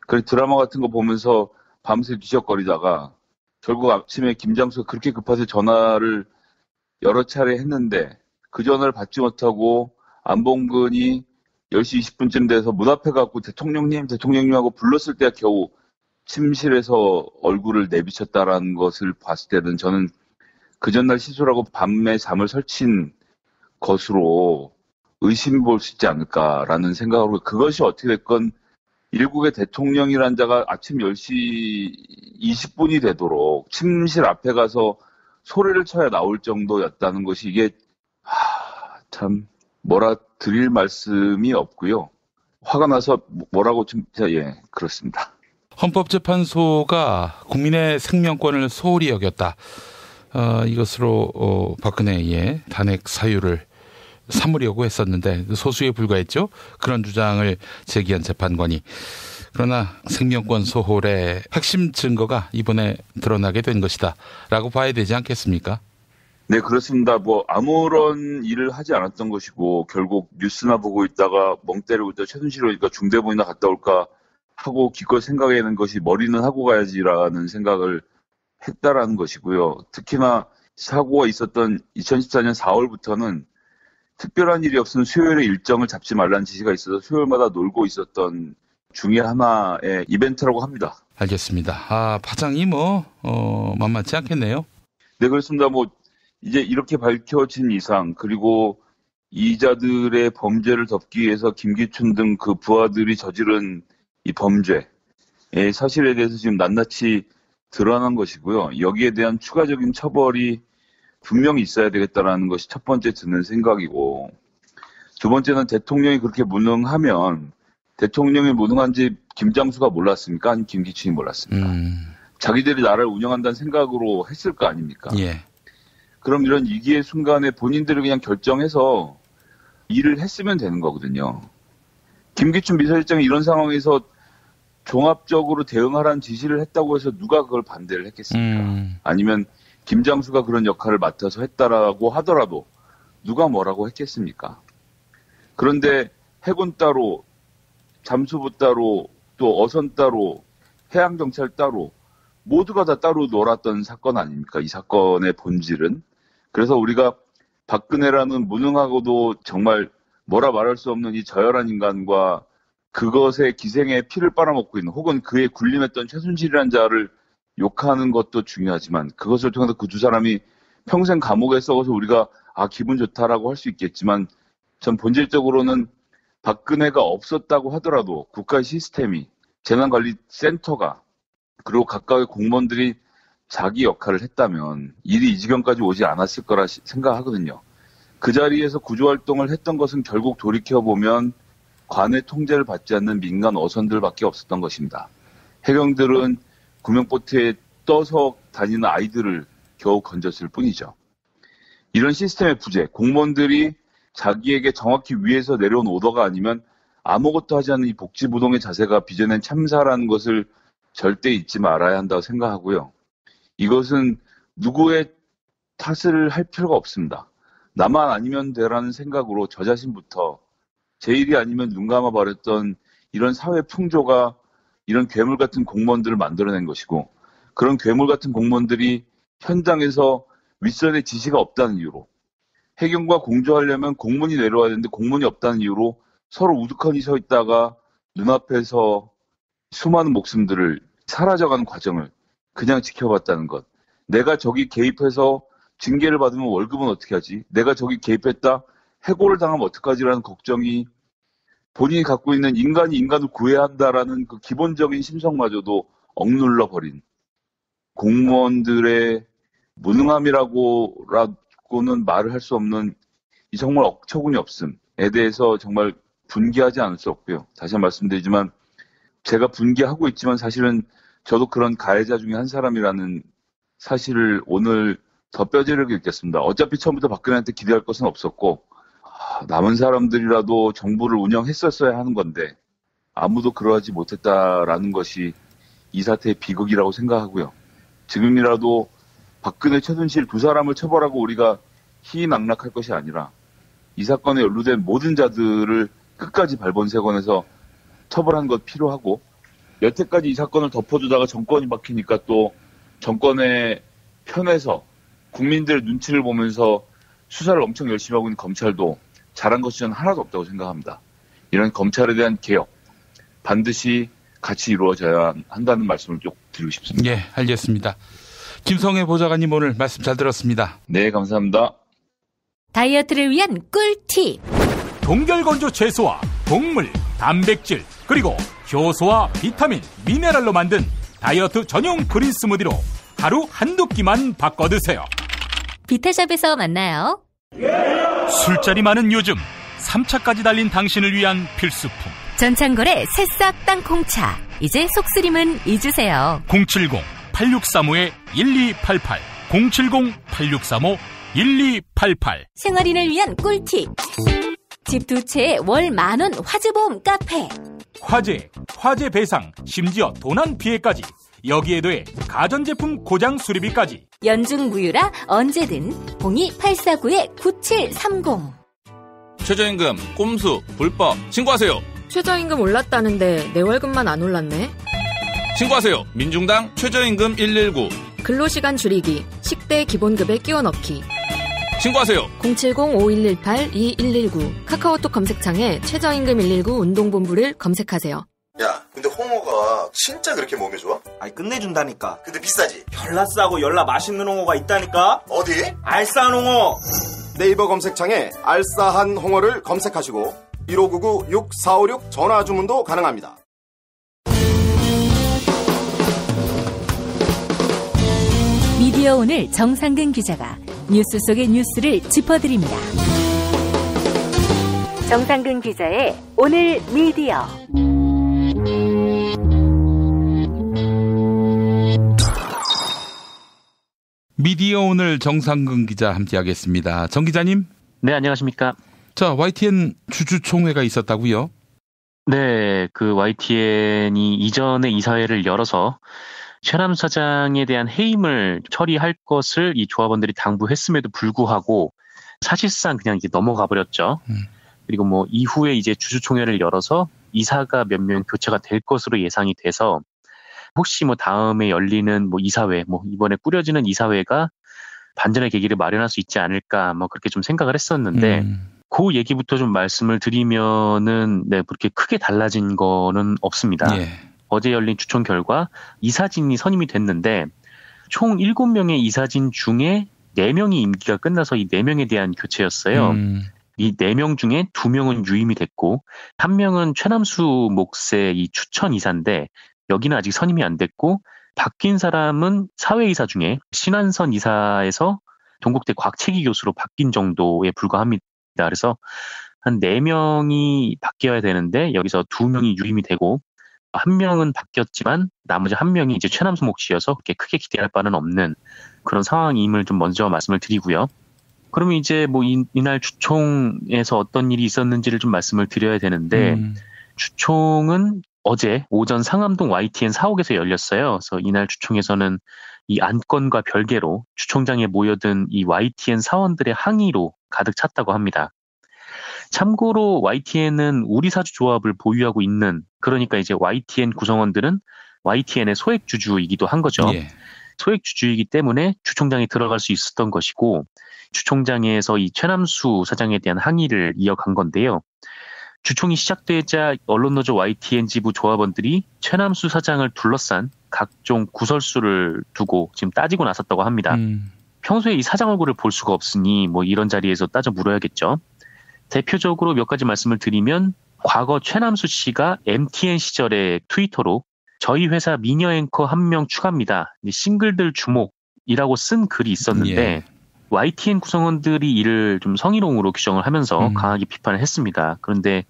그래서 드라마 같은 거 보면서 밤새 뒤적거리다가 결국 아침에 김장수가 그렇게 급해서 전화를 여러 차례 했는데 그 전화를 받지 못하고 안봉근이 10시 20분쯤 돼서 문 앞에 가고 대통령님 하고 불렀을 때 겨우 침실에서 얼굴을 내비쳤다라는 것을 봤을 때는 저는 그 전날 시술하고 밤에 잠을 설친 것으로 의심볼 수 있지 않을까라는 생각으로 그것이 어떻게 됐건 일국의 대통령이란 자가 아침 10시 20분이 되도록 침실 앞에 가서 소리를 쳐야 나올 정도였다는 것이 이게 참 뭐라 드릴 말씀이 없고요. 화가 나서 뭐라고 진짜 그렇습니다. 헌법재판소가 국민의 생명권을 소홀히 여겼다. 이것으로 박근혜의 탄핵 사유를 삼으려고 했었는데 소수에 불과했죠. 그런 주장을 제기한 재판관이. 그러나 생명권 소홀의 핵심 증거가 이번에 드러나게 된 것이다 라고 봐야 되지 않겠습니까? 네, 그렇습니다. 뭐 아무런 일을 하지 않았던 것이고 결국 뉴스나 보고 있다가 멍 때리고 있다 최순실 오니까 중대본이나 갔다 올까 하고 기껏 생각하는 것이 머리는 하고 가야지라는 생각을 했다라는 것이고요. 특히나 사고가 있었던 2014년 4월부터는 특별한 일이 없으면 수요일에 일정을 잡지 말라는 지시가 있어서 수요일마다 놀고 있었던 중에 하나의 이벤트라고 합니다. 알겠습니다. 파장이 만만치 않겠네요. 네, 그렇습니다. 이제 이렇게 밝혀진 이상 그리고 이자들의 범죄를 덮기 위해서 김기춘 등 그 부하들이 저지른 이 범죄의 사실에 대해서 지금 낱낱이 드러난 것이고요. 여기에 대한 추가적인 처벌이 분명히 있어야 되겠다라는 것이 첫 번째 드는 생각이고 두 번째는 대통령이 그렇게 무능하면 대통령이 무능한지 김장수가 몰랐습니까? 아니면 김기춘이 몰랐습니까? 자기들이 나라를 운영한다는 생각으로 했을 거 아닙니까? 예. 그럼 이런 위기의 순간에 본인들이 그냥 결정해서 일을 했으면 되는 거거든요. 김기춘 비서실장이 이런 상황에서 종합적으로 대응하라는 지시를 했다고 해서 누가 그걸 반대를 했겠습니까? 아니면 김장수가 그런 역할을 맡아서 했다라고 하더라도 누가 뭐라고 했겠습니까? 그런데 해군 따로, 잠수부 따로, 또 어선 따로, 해양경찰 따로 모두가 다 따로 놀았던 사건 아닙니까? 이 사건의 본질은. 그래서 우리가 박근혜라는 무능하고도 정말 뭐라 말할 수 없는 이 저열한 인간과 그것의 기생에 피를 빨아먹고 있는 혹은 그에 군림했던 최순실이라는 자를 욕하는 것도 중요하지만 그것을 통해서 그 두 사람이 평생 감옥에 썩어서 우리가 기분 좋다라고 할 수 있겠지만 전 본질적으로는 박근혜가 없었다고 하더라도 국가 시스템이 재난관리센터가 그리고 각각의 공무원들이 자기 역할을 했다면 일이 이 지경까지 오지 않았을 거라 생각하거든요. 그 자리에서 구조활동을 했던 것은 결국 돌이켜보면 관의 통제를 받지 않는 민간 어선들밖에 없었던 것입니다. 해경들은 구명보트에 떠서 다니는 아이들을 겨우 건졌을 뿐이죠. 이런 시스템의 부재, 공무원들이 자기에게 정확히 위에서 내려온 오더가 아니면 아무것도 하지 않는 이 복지부동의 자세가 빚어낸 참사라는 것을 절대 잊지 말아야 한다고 생각하고요. 이것은 누구의 탓을 할 필요가 없습니다. 나만 아니면 되라는 생각으로 저 자신부터 제 일이 아니면 눈 감아버렸던 이런 사회 풍조가 이런 괴물 같은 공무원들을 만들어낸 것이고 그런 괴물 같은 공무원들이 현장에서 윗선에 지시가 없다는 이유로 해경과 공조하려면 공문이 내려와야 되는데 공문이 없다는 이유로 서로 우두커니 서 있다가 눈앞에서 수많은 목숨들을 사라져가는 과정을 그냥 지켜봤다는 것. 내가 저기 개입해서 징계를 받으면 월급은 어떻게 하지? 내가 저기 개입했다 해고를 당하면 어떡하지라는 걱정이 본인이 갖고 있는 인간이 인간을 구해야 한다라는 그 기본적인 심성마저도 억눌러버린 공무원들의 무능함이라고 갖고는 말을 할 수 없는 이 정말 어처구니 없음에 대해서 정말 분개하지 않을 수 없고요. 다시 한번 말씀드리지만 제가 분개하고 있지만 사실은 저도 그런 가해자 중에 한 사람이라는 사실을 오늘 더 뼈저리게 느꼈습니다. 어차피 처음부터 박근혜한테 기대할 것은 없었고 남은 사람들이라도 정부를 운영했었어야 하는 건데 아무도 그러하지 못했다라는 것이 이 사태의 비극이라고 생각하고요. 지금이라도 박근혜, 최순실 두 사람을 처벌하고 우리가 희망락할 것이 아니라 이 사건에 연루된 모든 자들을 끝까지 발본색원해서 처벌한 것 필요하고 여태까지 이 사건을 덮어주다가 정권이 바뀌니까 또 정권의 편에서 국민들 눈치를 보면서 수사를 엄청 열심히 하고 있는 검찰도 잘한 것이 저는 하나도 없다고 생각합니다. 이런 검찰에 대한 개혁 반드시 같이 이루어져야 한다는 말씀을 꼭 드리고 싶습니다. 예, 알겠습니다. 김성회 보좌관님 오늘 말씀 잘 들었습니다. 네, 감사합니다. 다이어트를 위한 꿀팁. 동결건조 채소와 곡물, 단백질, 그리고 효소와 비타민, 미네랄로 만든 다이어트 전용 그린 스무디로 하루 한두 끼만 바꿔 드세요. 비타샵에서 만나요. 술자리 많은 요즘 3차까지 달린 당신을 위한 필수품. 전창걸의 새싹 땅콩차. 이제 속쓰림은 잊으세요. 070-8635-1288 070-8635-1288 생활인을 위한 꿀팁. 집 두 채에 월 10,000원 화재보험 카페. 화재 배상, 심지어 도난 피해까지. 여기에 더해 가전제품 고장 수리비까지. 연중 무휴라 언제든 02849-9730. 최저임금, 꼼수, 불법 신고하세요. 최저임금 올랐다는데 내 월급만 안 올랐네. 신고하세요. 민중당 최저임금 119. 근로시간 줄이기, 식대 기본급에 끼워 넣기. 신고하세요. 070-5118-2119 카카오톡 검색창에 최저임금 119 운동본부를 검색하세요. 야, 근데 홍어가 진짜 그렇게 몸에 좋아? 아니 끝내준다니까. 근데 비싸지? 열나 싸고 열나 맛있는 홍어가 있다니까. 어디? 알싸한 홍어. 네이버 검색창에 알싸한 홍어를 검색하시고 1599-6456 전화 주문도 가능합니다. 미디어 오늘 정상근 기자가 뉴스 속의 뉴스를 짚어드립니다. 정상근 기자의 오늘 미디어. 미디어 오늘 정상근 기자 함께하겠습니다. 정 기자님. 네, 안녕하십니까. 자, YTN 주주총회가 있었다고요? 네, 그 YTN이 이전에 이사회를 열어서 최남 사장에 대한 해임을 처리할 것을 이 조합원들이 당부했음에도 불구하고 사실상 그냥 이제 넘어가 버렸죠. 그리고 뭐 이후에 이제 주주총회를 열어서 이사가 몇 명 교체가 될 것으로 예상이 돼서 혹시 뭐 다음에 열리는 뭐 이사회, 뭐 이번에 꾸려지는 이사회가 반전의 계기를 마련할 수 있지 않을까 뭐 그렇게 좀 생각을 했었는데 그 얘기부터 좀 말씀을 드리면은 네, 그렇게 크게 달라진 거는 없습니다. 예. 어제 열린 주총 결과 이사진이 선임이 됐는데 총 7명의 이사진 중에 4명이 임기가 끝나서 이 4명에 대한 교체였어요. 이 4명 중에 2명은 유임이 됐고 1명은 최남수 목세 이 추천 이사인데 여기는 아직 선임이 안 됐고 바뀐 사람은 사회이사 중에 신한선 이사에서 동국대 곽채기 교수로 바뀐 정도에 불과합니다. 그래서 한 4명이 바뀌어야 되는데 여기서 2명이 유임이 되고 1명은 바뀌었지만 나머지 1명이 이제 최남수 목 씨여서 그렇게 크게 기대할 바는 없는 그런 상황임을 좀 먼저 말씀을 드리고요. 그러면 이제 뭐 이날 주총에서 어떤 일이 있었는지를 좀 말씀을 드려야 되는데 주총은 어제 오전 상암동 YTN 사옥에서 열렸어요. 그래서 이날 주총에서는 이 안건과 별개로 주총장에 모여든 이 YTN 사원들의 항의로 가득 찼다고 합니다. 참고로 YTN은 우리사주조합을 보유하고 있는, 그러니까 이제 YTN 구성원들은 YTN의 소액주주이기도 한 거죠. 예. 소액주주이기 때문에 주총장이 들어갈 수 있었던 것이고 주총장에서 이 최남수 사장에 대한 항의를 이어간 건데요. 주총이 시작되자 언론노조 YTN 지부 조합원들이 최남수 사장을 둘러싼 각종 구설수를 두고 지금 따지고 나섰다고 합니다. 평소에 이 사장 얼굴을 볼 수가 없으니 뭐 이런 자리에서 따져 물어야겠죠. 대표적으로 몇 가지 말씀을 드리면 과거 최남수 씨가 MTN 시절에 트위터로 저희 회사 미녀 앵커 1명 추가입니다. 싱글들 주목이라고 쓴 글이 있었는데 YTN 구성원들이 이를 좀 성희롱으로 규정을 하면서 강하게 비판을 했습니다. 그런데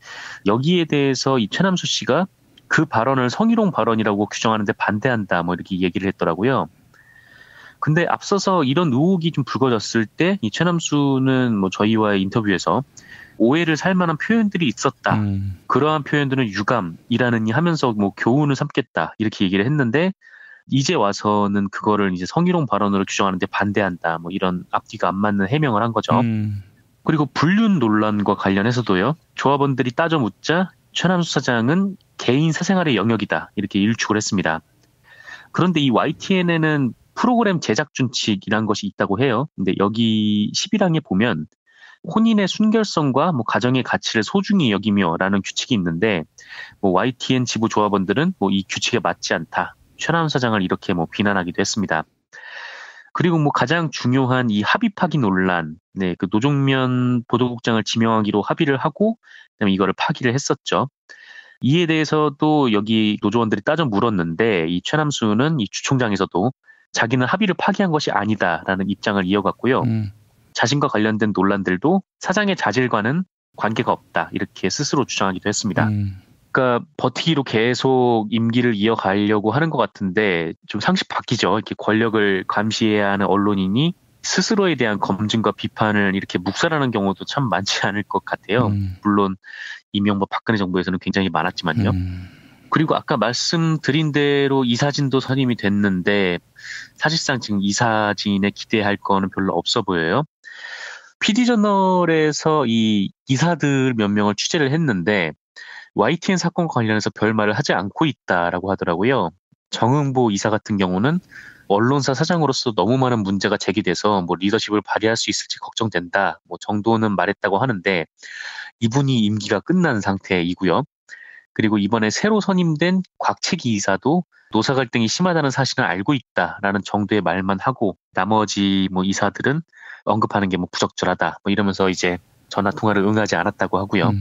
여기에 대해서 이 최남수 씨가 그 발언을 성희롱 발언이라고 규정하는데 반대한다 뭐 이렇게 얘기를 했더라고요. 근데 앞서서 이런 의혹이 좀 불거졌을 때 이 최남수는 뭐 저희와의 인터뷰에서 오해를 살 만한 표현들이 있었다. 그러한 표현들은 유감이라느니 하면서 뭐 교훈을 삼겠다 이렇게 얘기를 했는데 이제 와서는 그거를 이제 성희롱 발언으로 규정하는데 반대한다. 뭐 이런 앞뒤가 안 맞는 해명을 한 거죠. 그리고 불륜 논란과 관련해서도요. 조합원들이 따져 묻자 최남수 사장은 개인 사생활의 영역이다. 이렇게 일축을 했습니다. 그런데 이 YTN에는 프로그램 제작 준칙이라는 것이 있다고 해요. 근데 여기 11항에 보면 혼인의 순결성과 뭐 가정의 가치를 소중히 여기며라는 규칙이 있는데 뭐 YTN 지부 조합원들은 뭐 이 규칙에 맞지 않다. 최남수 사장을 이렇게 뭐 비난하기도 했습니다. 그리고 뭐 가장 중요한 이 합의 파기 논란, 네, 그 노종면 보도국장을 지명하기로 합의를 하고 그다음에 이거를 파기를 했었죠. 이에 대해서도 여기 노조원들이 따져 물었는데 이 최남수는 이 주총장에서도 자기는 합의를 파기한 것이 아니다라는 입장을 이어갔고요. 자신과 관련된 논란들도 사장의 자질과는 관계가 없다 이렇게 스스로 주장하기도 했습니다. 그러니까 버티기로 계속 임기를 이어가려고 하는 것 같은데 좀 상식 바뀌죠. 이렇게 권력을 감시해야 하는 언론인이 스스로에 대한 검증과 비판을 이렇게 묵살하는 경우도 참 많지 않을 것 같아요. 물론 이명박 박근혜 정부에서는 굉장히 많았지만요. 그리고 아까 말씀드린 대로 이사진도 선임이 됐는데 사실상 지금 이사진에 기대할 거는 별로 없어 보여요. PD저널에서 이 이사들 몇 명을 취재를 했는데 YTN 사건과 관련해서 별말을 하지 않고 있다라고 하더라고요. 정응보 이사 같은 경우는 언론사 사장으로서 너무 많은 문제가 제기돼서 뭐 리더십을 발휘할 수 있을지 걱정된다 뭐 정도는 말했다고 하는데 이분이 임기가 끝난 상태이고요. 그리고 이번에 새로 선임된 곽채기 이사도 노사 갈등이 심하다는 사실은 알고 있다라는 정도의 말만 하고 나머지 뭐 이사들은 언급하는 게 뭐 부적절하다 뭐 이러면서 이제 전화 통화를 응하지 않았다고 하고요.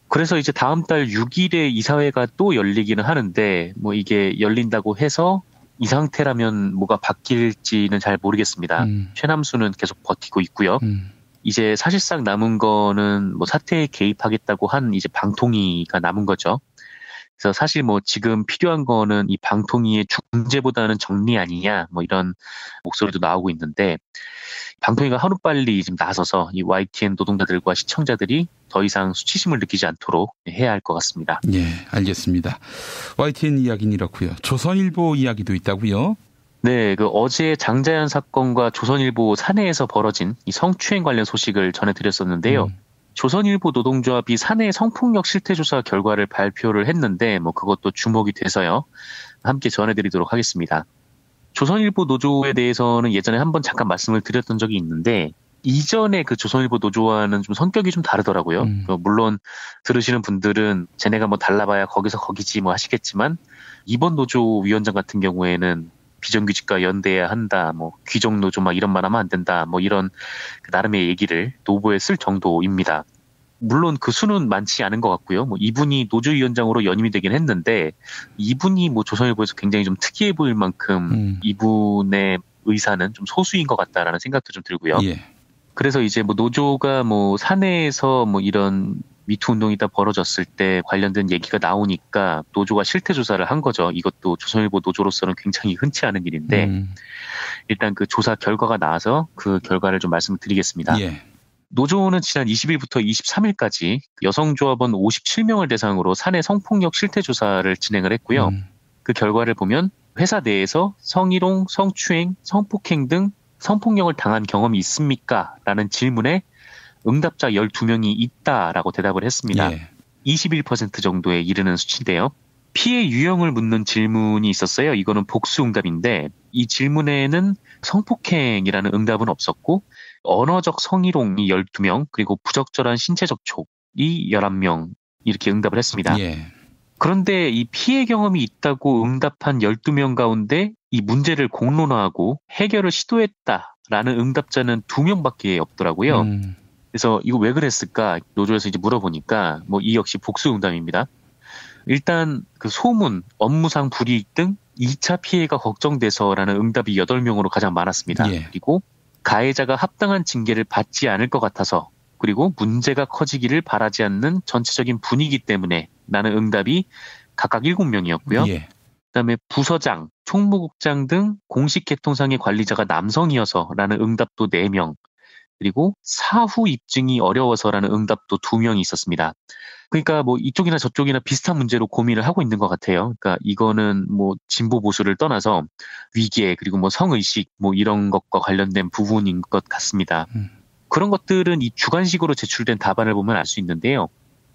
그래서 이제 다음 달 6일에 이사회가 또 열리기는 하는데 뭐 이게 열린다고 해서 이 상태라면 뭐가 바뀔지는 잘 모르겠습니다. 최남수는 계속 버티고 있고요. 이제 사실상 남은 거는 뭐 사태에 개입하겠다고 한 이제 방통위가 남은 거죠. 그래서 사실 뭐 지금 필요한 거는 이 방통위의 중재보다는 정리 아니냐 뭐 이런 목소리도 나오고 있는데 방통위가 하루빨리 좀 나서서 이 YTN 노동자들과 시청자들이 더 이상 수치심을 느끼지 않도록 해야 할 것 같습니다. 예, 알겠습니다. YTN 이야기는 이렇고요. 조선일보 이야기도 있다고요? 네, 그 어제 장자연 사건과 조선일보 사내에서 벌어진 이 성추행 관련 소식을 전해드렸었는데요. 조선일보 노동조합이 사내 성폭력 실태조사 결과를 발표를 했는데 뭐 그것도 주목이 돼서요. 함께 전해드리도록 하겠습니다. 조선일보 노조에 대해서는 예전에 한번 잠깐 말씀을 드렸던 적이 있는데 이전에 그 조선일보 노조와는 좀 성격이 좀 다르더라고요. 물론 들으시는 분들은 쟤네가 뭐 달라봐야 거기서 거기지 뭐 하시겠지만 이번 노조 위원장 같은 경우에는 비정규직과 연대해야 한다, 뭐 귀족 노조 막 이런 말 하면 안 된다, 뭐 이런 나름의 얘기를 노보에 쓸 정도입니다. 물론 그 수는 많지 않은 것 같고요. 뭐 이분이 노조위원장으로 연임이 되긴 했는데 이분이 뭐 조선일보에서 굉장히 좀 특이해 보일 만큼 이분의 의사는 좀 소수인 것 같다라는 생각도 좀 들고요. 예. 그래서 이제 뭐 노조가 뭐 사내에서 뭐 이런 미투 운동이 다 벌어졌을 때 관련된 얘기가 나오니까 노조가 실태 조사를 한 거죠. 이것도 조선일보 노조로서는 굉장히 흔치 않은 일인데 일단 그 조사 결과가 나와서 그 결과를 좀 말씀드리겠습니다. 예. 노조는 지난 20일부터 23일까지 여성조합원 57명을 대상으로 사내 성폭력 실태 조사를 진행을 했고요. 그 결과를 보면 회사 내에서 성희롱, 성추행, 성폭행 등 성폭력을 당한 경험이 있습니까? 라는 질문에 응답자 12명이 있다라고 대답을 했습니다. 예. 21% 정도에 이르는 수치인데요. 피해 유형을 묻는 질문이 있었어요. 이거는 복수 응답인데 이 질문에는 성폭행이라는 응답은 없었고 언어적 성희롱이 12명 그리고 부적절한 신체 접촉이 11명 이렇게 응답을 했습니다. 예. 그런데 이 피해 경험이 있다고 응답한 12명 가운데 이 문제를 공론화하고 해결을 시도했다라는 응답자는 2명밖에 없더라고요. 그래서 이거 왜 그랬을까? 노조에서 이제 물어보니까 뭐 이 역시 복수 응답입니다. 일단 그 소문, 업무상 불이익 등 2차 피해가 걱정돼서라는 응답이 8명으로 가장 많았습니다. 예. 그리고 가해자가 합당한 징계를 받지 않을 것 같아서 그리고 문제가 커지기를 바라지 않는 전체적인 분위기 때문에 라는 응답이 각각 7명이었고요. 예. 그다음에 부서장, 총무국장 등 공식 개통상의 관리자가 남성이어서 라는 응답도 4명, 그리고 사후 입증이 어려워서라는 응답도 2명이 있었습니다. 그러니까 뭐 이쪽이나 저쪽이나 비슷한 문제로 고민을 하고 있는 것 같아요. 그러니까 이거는 뭐 진보 보수를 떠나서 위계 그리고 뭐 성의식 뭐 이런 것과 관련된 부분인 것 같습니다. 그런 것들은 이 주관식으로 제출된 답안을 보면 알 수 있는데요.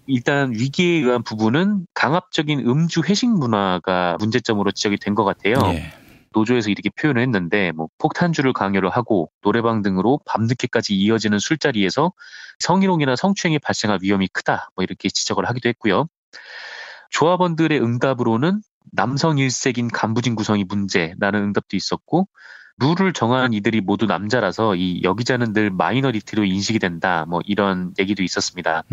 일단 위기에 의한 부분은 강압적인 음주 회식 문화가 문제점으로 지적이 된 것 같아요. 예. 노조에서 이렇게 표현을 했는데 뭐 폭탄주를 강요를 하고 노래방 등으로 밤늦게까지 이어지는 술자리에서 성희롱이나 성추행이 발생할 위험이 크다 뭐 이렇게 지적을 하기도 했고요. 조합원들의 응답으로는 남성 일색인 간부진 구성이 문제라는 응답도 있었고 룰을 정한 이들이 모두 남자라서 이 여기자는 늘 마이너리티로 인식이 된다 뭐 이런 얘기도 있었습니다.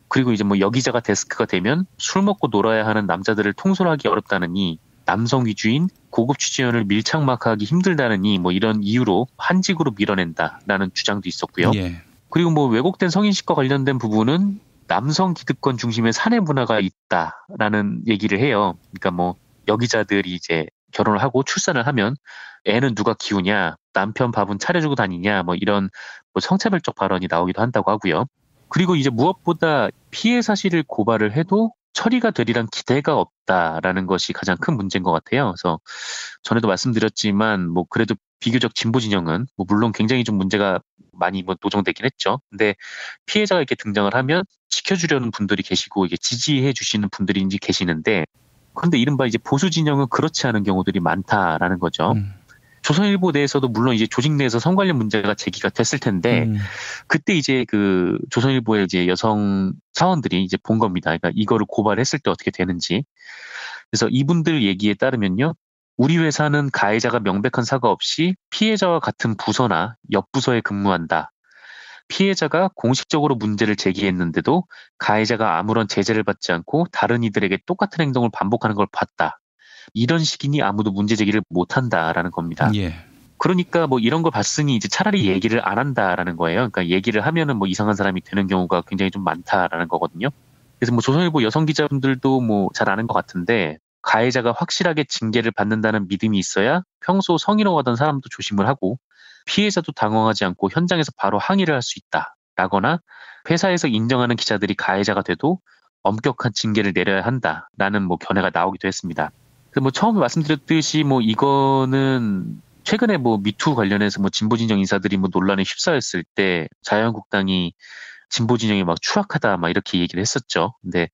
그리고 이제 뭐 여기자가 데스크가 되면 술 먹고 놀아야 하는 남자들을 통솔하기 어렵다느니 남성 위주인 고급 취재원을 밀착마크하기 힘들다느니 뭐 이런 이유로 한직으로 밀어낸다라는 주장도 있었고요. 예. 그리고 뭐 왜곡된 성인식과 관련된 부분은 남성 기득권 중심의 사내 문화가 있다라는 얘기를 해요. 그러니까 뭐 여기자들이 이제 결혼을 하고 출산을 하면 애는 누가 키우냐, 남편 밥은 차려주고 다니냐 뭐 이런 뭐 성차별적 발언이 나오기도 한다고 하고요. 그리고 이제 무엇보다 피해 사실을 고발을 해도 처리가 되리란 기대가 없다라는 것이 가장 큰 문제인 것 같아요. 그래서 전에도 말씀드렸지만 뭐 그래도 비교적 진보 진영은 뭐 물론 굉장히 좀 문제가 많이 뭐 노정되긴 했죠. 근데 피해자가 이렇게 등장을 하면 지켜주려는 분들이 계시고 이게 지지해 주시는 분들이 이제 계시는데 그런데 이른바 이제 보수 진영은 그렇지 않은 경우들이 많다라는 거죠. 조선일보 내에서도 물론 이제 조직 내에서 성 관련 문제가 제기가 됐을 텐데 그때 이제 그 조선일보의 이제 여성 사원들이 이제 본 겁니다. 그러니까 이거를 고발했을 때 어떻게 되는지. 그래서 이분들 얘기에 따르면요. 우리 회사는 가해자가 명백한 사과 없이 피해자와 같은 부서나 옆 부서에 근무한다. 피해자가 공식적으로 문제를 제기했는데도 가해자가 아무런 제재를 받지 않고 다른 이들에게 똑같은 행동을 반복하는 걸 봤다. 이런 식이니 아무도 문제 제기를 못한다라는 겁니다. 예. 그러니까 뭐 이런 걸 봤으니 이제 차라리 얘기를 안 한다라는 거예요. 그러니까 얘기를 하면은 뭐 이상한 사람이 되는 경우가 굉장히 좀 많다라는 거거든요. 그래서 뭐 조선일보 여성 기자분들도 뭐 잘 아는 것 같은데 가해자가 확실하게 징계를 받는다는 믿음이 있어야 평소 성희롱하던 사람도 조심을 하고 피해자도 당황하지 않고 현장에서 바로 항의를 할 수 있다라거나 회사에서 인정하는 기자들이 가해자가 돼도 엄격한 징계를 내려야 한다라는 뭐 견해가 나오기도 했습니다. 그래서 뭐 처음에 말씀드렸듯이 뭐 이거는 최근에 뭐 미투 관련해서 뭐 진보 진영 인사들이 뭐 논란에 휩싸였을 때 자유한국당이 진보 진영이 막 추락하다 막 이렇게 얘기를 했었죠. 근데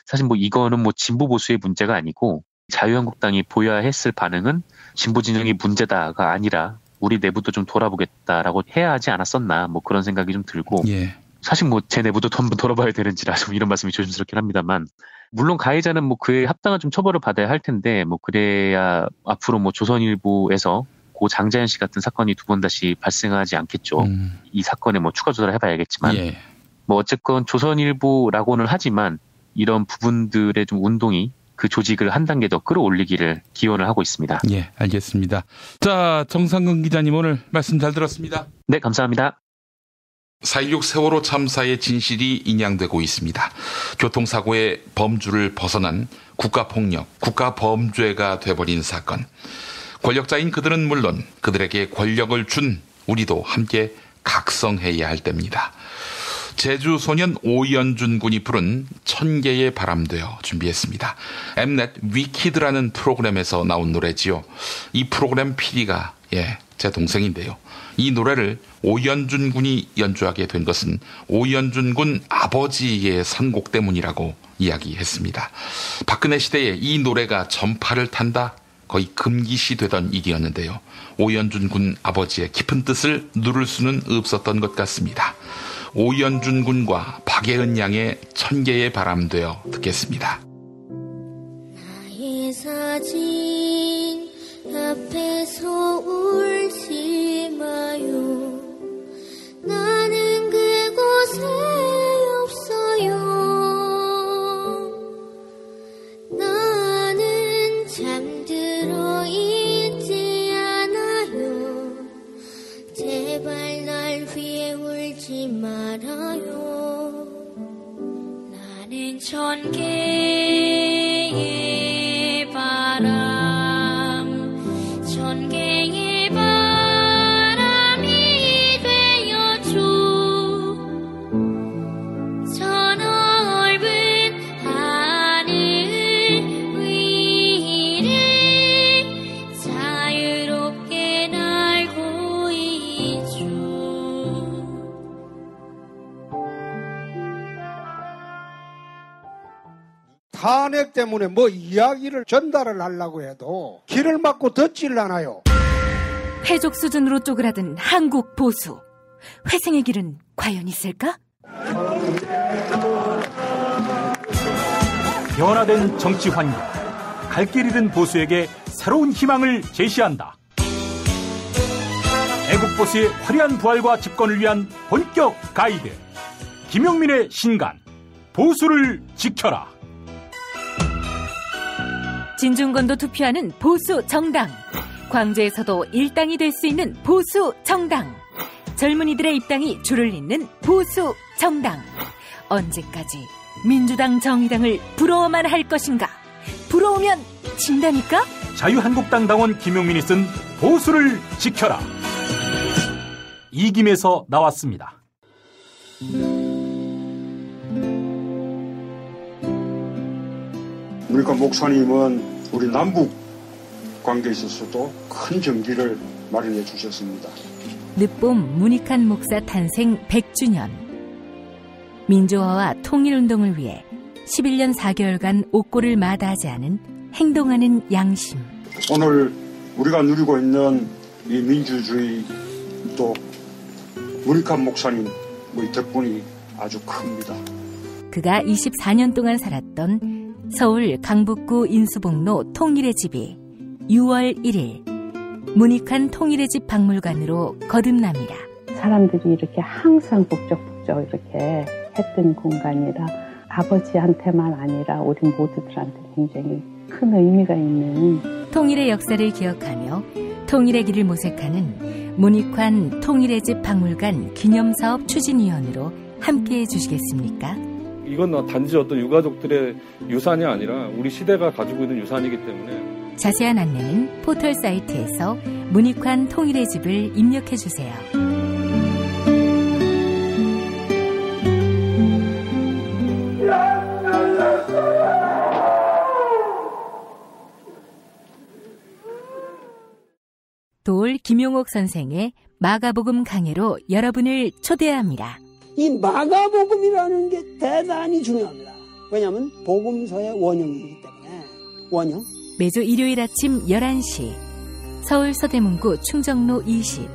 사실 뭐 이거는 뭐 진보 보수의 문제가 아니고 자유한국당이 보여야 했을 반응은 진보 진영이 문제다가 아니라 우리 내부도 좀 돌아보겠다라고 해야 하지 않았었나 뭐 그런 생각이 좀 들고 예. 사실 뭐 제 내부도 한번 돌아봐야 되는지라 좀 이런 말씀이 조심스럽긴 합니다만 물론 가해자는 뭐 그에 합당한 좀 처벌을 받아야 할 텐데 뭐 그래야 앞으로 뭐 조선일보에서 고 장자연 씨 같은 사건이 두 번 다시 발생하지 않겠죠. 이 사건에 뭐 추가 조사를 해봐야겠지만 예. 뭐 어쨌건 조선일보라고는 하지만 이런 부분들의 좀 운동이 그 조직을 한 단계 더 끌어올리기를 기원을 하고 있습니다. 예, 알겠습니다. 자, 정상근 기자님 오늘 말씀 잘 들었습니다. 네, 감사합니다. 4.16 세월호 참사의 진실이 인양되고 있습니다. 교통사고의 범주를 벗어난 국가폭력, 국가범죄가 돼버린 사건. 권력자인 그들은 물론 그들에게 권력을 준 우리도 함께 각성해야 할 때입니다. 제주 소년 오연준 군이 부른 1000개의 바람 되어 준비했습니다. 엠넷 위키드라는 프로그램에서 나온 노래지요. 이 프로그램 PD가 제 동생인데요. 이 노래를 오연준 군이 연주하게 된 것은 오연준 군 아버지의 선곡 때문이라고 이야기했습니다. 박근혜 시대에 이 노래가 전파를 탄다 거의 금기시 되던 일이었는데요. 오연준 군 아버지의 깊은 뜻을 누를 수는 없었던 것 같습니다. 오연준 군과 박예은 양의 1000개의 바람 되어 듣겠습니다. 나의 사진 앞에서 울지 마요. 나는 그곳에 없어요. 나는 잠들어 있지 않아요. 제발 울지 말아요. 나는 전개의 바람, 전개의 바람이 되어줘. 저 넓은 하늘 위를 자유롭게 날고 있죠. 탄핵 때문에 뭐 이야기를 전달을 하려고 해도 길을 막고 듣질 않아요. 회족 수준으로 쪼그라든 한국 보수. 회생의 길은 과연 있을까? 변화된 정치 환경, 갈 길 잃은 보수에게 새로운 희망을 제시한다. 애국 보수의 화려한 부활과 집권을 위한 본격 가이드, 김용민의 신간, 보수를 지켜라. 진중권도 투표하는 보수 정당. 광주에서도 일당이 될 수 있는 보수 정당. 젊은이들의 입당이 줄을 잇는 보수 정당. 언제까지 민주당 정의당을 부러워만 할 것인가? 부러우면 진다니까? 자유한국당 당원 김용민이 쓴 보수를 지켜라. 이김에서 나왔습니다. 그러니까 목사님은 우리 남북 관계에 있어서도 큰 정기를 마련해 주셨습니다. 늦봄 문익환 목사 탄생 100주년. 민주화와 통일운동을 위해 11년 4개월간 옥고를 마다하지 않은 행동하는 양심. 오늘 우리가 누리고 있는 이 민주주의 또 문익환 목사님 덕분이 아주 큽니다. 그가 24년 동안 살았던 서울 강북구 인수봉로 통일의 집이 6월 1일 문익환 통일의 집 박물관으로 거듭납니다. 사람들이 이렇게 항상 북적북적 이렇게 했던 공간이라 아버지한테만 아니라 우리 모두들한테 굉장히 큰 의미가 있는 통일의 역사를 기억하며 통일의 길을 모색하는 문익환 통일의 집 박물관 기념사업 추진위원으로 함께해 주시겠습니까? 이건 단지 어떤 유가족들의 유산이 아니라 우리 시대가 가지고 있는 유산이기 때문에 자세한 안내는 포털 사이트에서 문익환 통일의 집을 입력해 주세요. 도올 김용옥 선생의 마가복음 강해로 여러분을 초대합니다. 이 마가복음이라는 게 대단히 중요합니다. 왜냐하면 복음서의 원형이기 때문에. 원형. 매주 일요일 아침 11시 서울 서대문구 충정로 20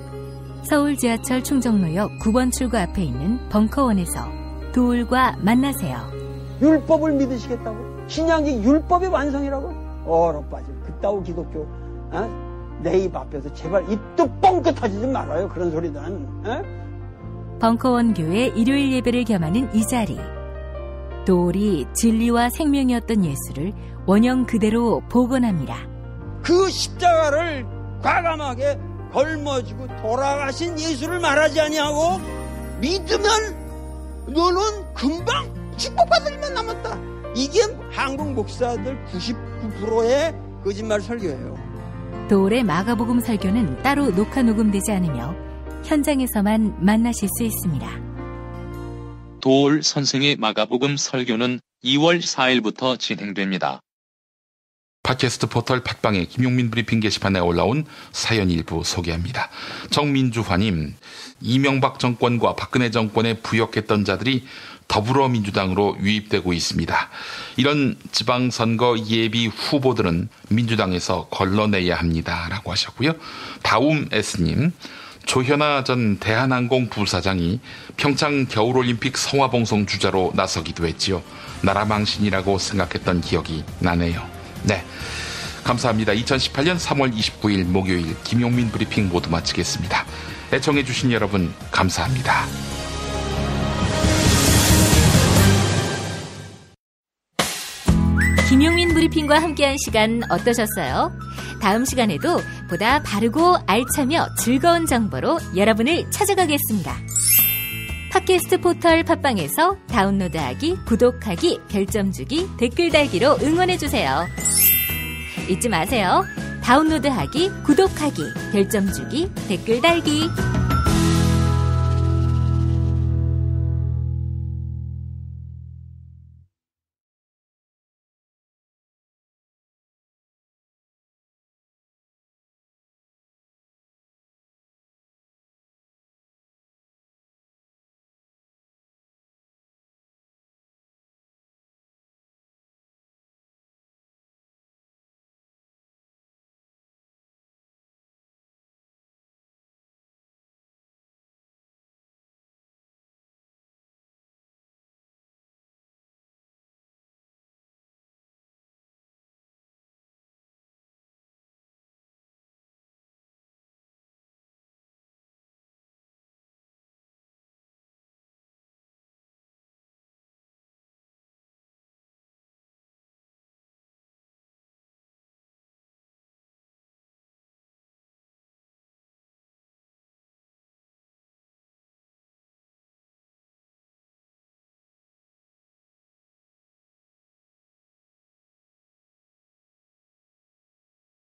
서울 지하철 충정로역 9번 출구 앞에 있는 벙커원에서 도울과 만나세요. 율법을 믿으시겠다고? 신약이 율법의 완성이라고? 얼어빠질 그따위 기독교 내 입 앞에서 제발 입도 뻥끗 터지지 말아요. 그런 소리는. 벙커원 교회 일요일 예배를 겸하는 이 자리. 도울이 진리와 생명이었던 예수를 원형 그대로 복원합니다. 그 십자가를 과감하게 걸머지고 돌아가신 예수를 말하지 아니하고 믿으면 너는 금방 축복받을 일만 남았다. 이게 한국 목사들 99%의 거짓말 설교예요. 도울의 마가복음 설교는 따로 녹화 녹음되지 않으며 현장에서만 만나실 수 있습니다. 도울 선생의 마가복음 설교는 2월 4일부터 진행됩니다. 팟캐스트 포털 팟빵의 김용민 브리핑 게시판에 올라온 사연 일부 소개합니다. 정민주화님, 이명박 정권과 박근혜 정권에 부역했던 자들이 더불어민주당으로 유입되고 있습니다. 이런 지방선거 예비 후보들은 민주당에서 걸러내야 합니다. 라고 하셨고요. 다움S님, 조현아 전 대한항공 부사장이 평창 겨울올림픽 성화봉송 주자로 나서기도 했지요. 나라망신이라고 생각했던 기억이 나네요. 네, 감사합니다. 2018년 3월 29일 목요일 김용민 브리핑 모두 마치겠습니다. 애청해주신 여러분 감사합니다. 김용민 브리핑과 함께한 시간 어떠셨어요? 다음 시간에도 보다 바르고 알차며 즐거운 정보로 여러분을 찾아가겠습니다. 팟캐스트 포털 팟빵에서 다운로드하기, 구독하기, 별점 주기, 댓글 달기로 응원해주세요. 잊지 마세요. 다운로드하기, 구독하기, 별점 주기, 댓글 달기.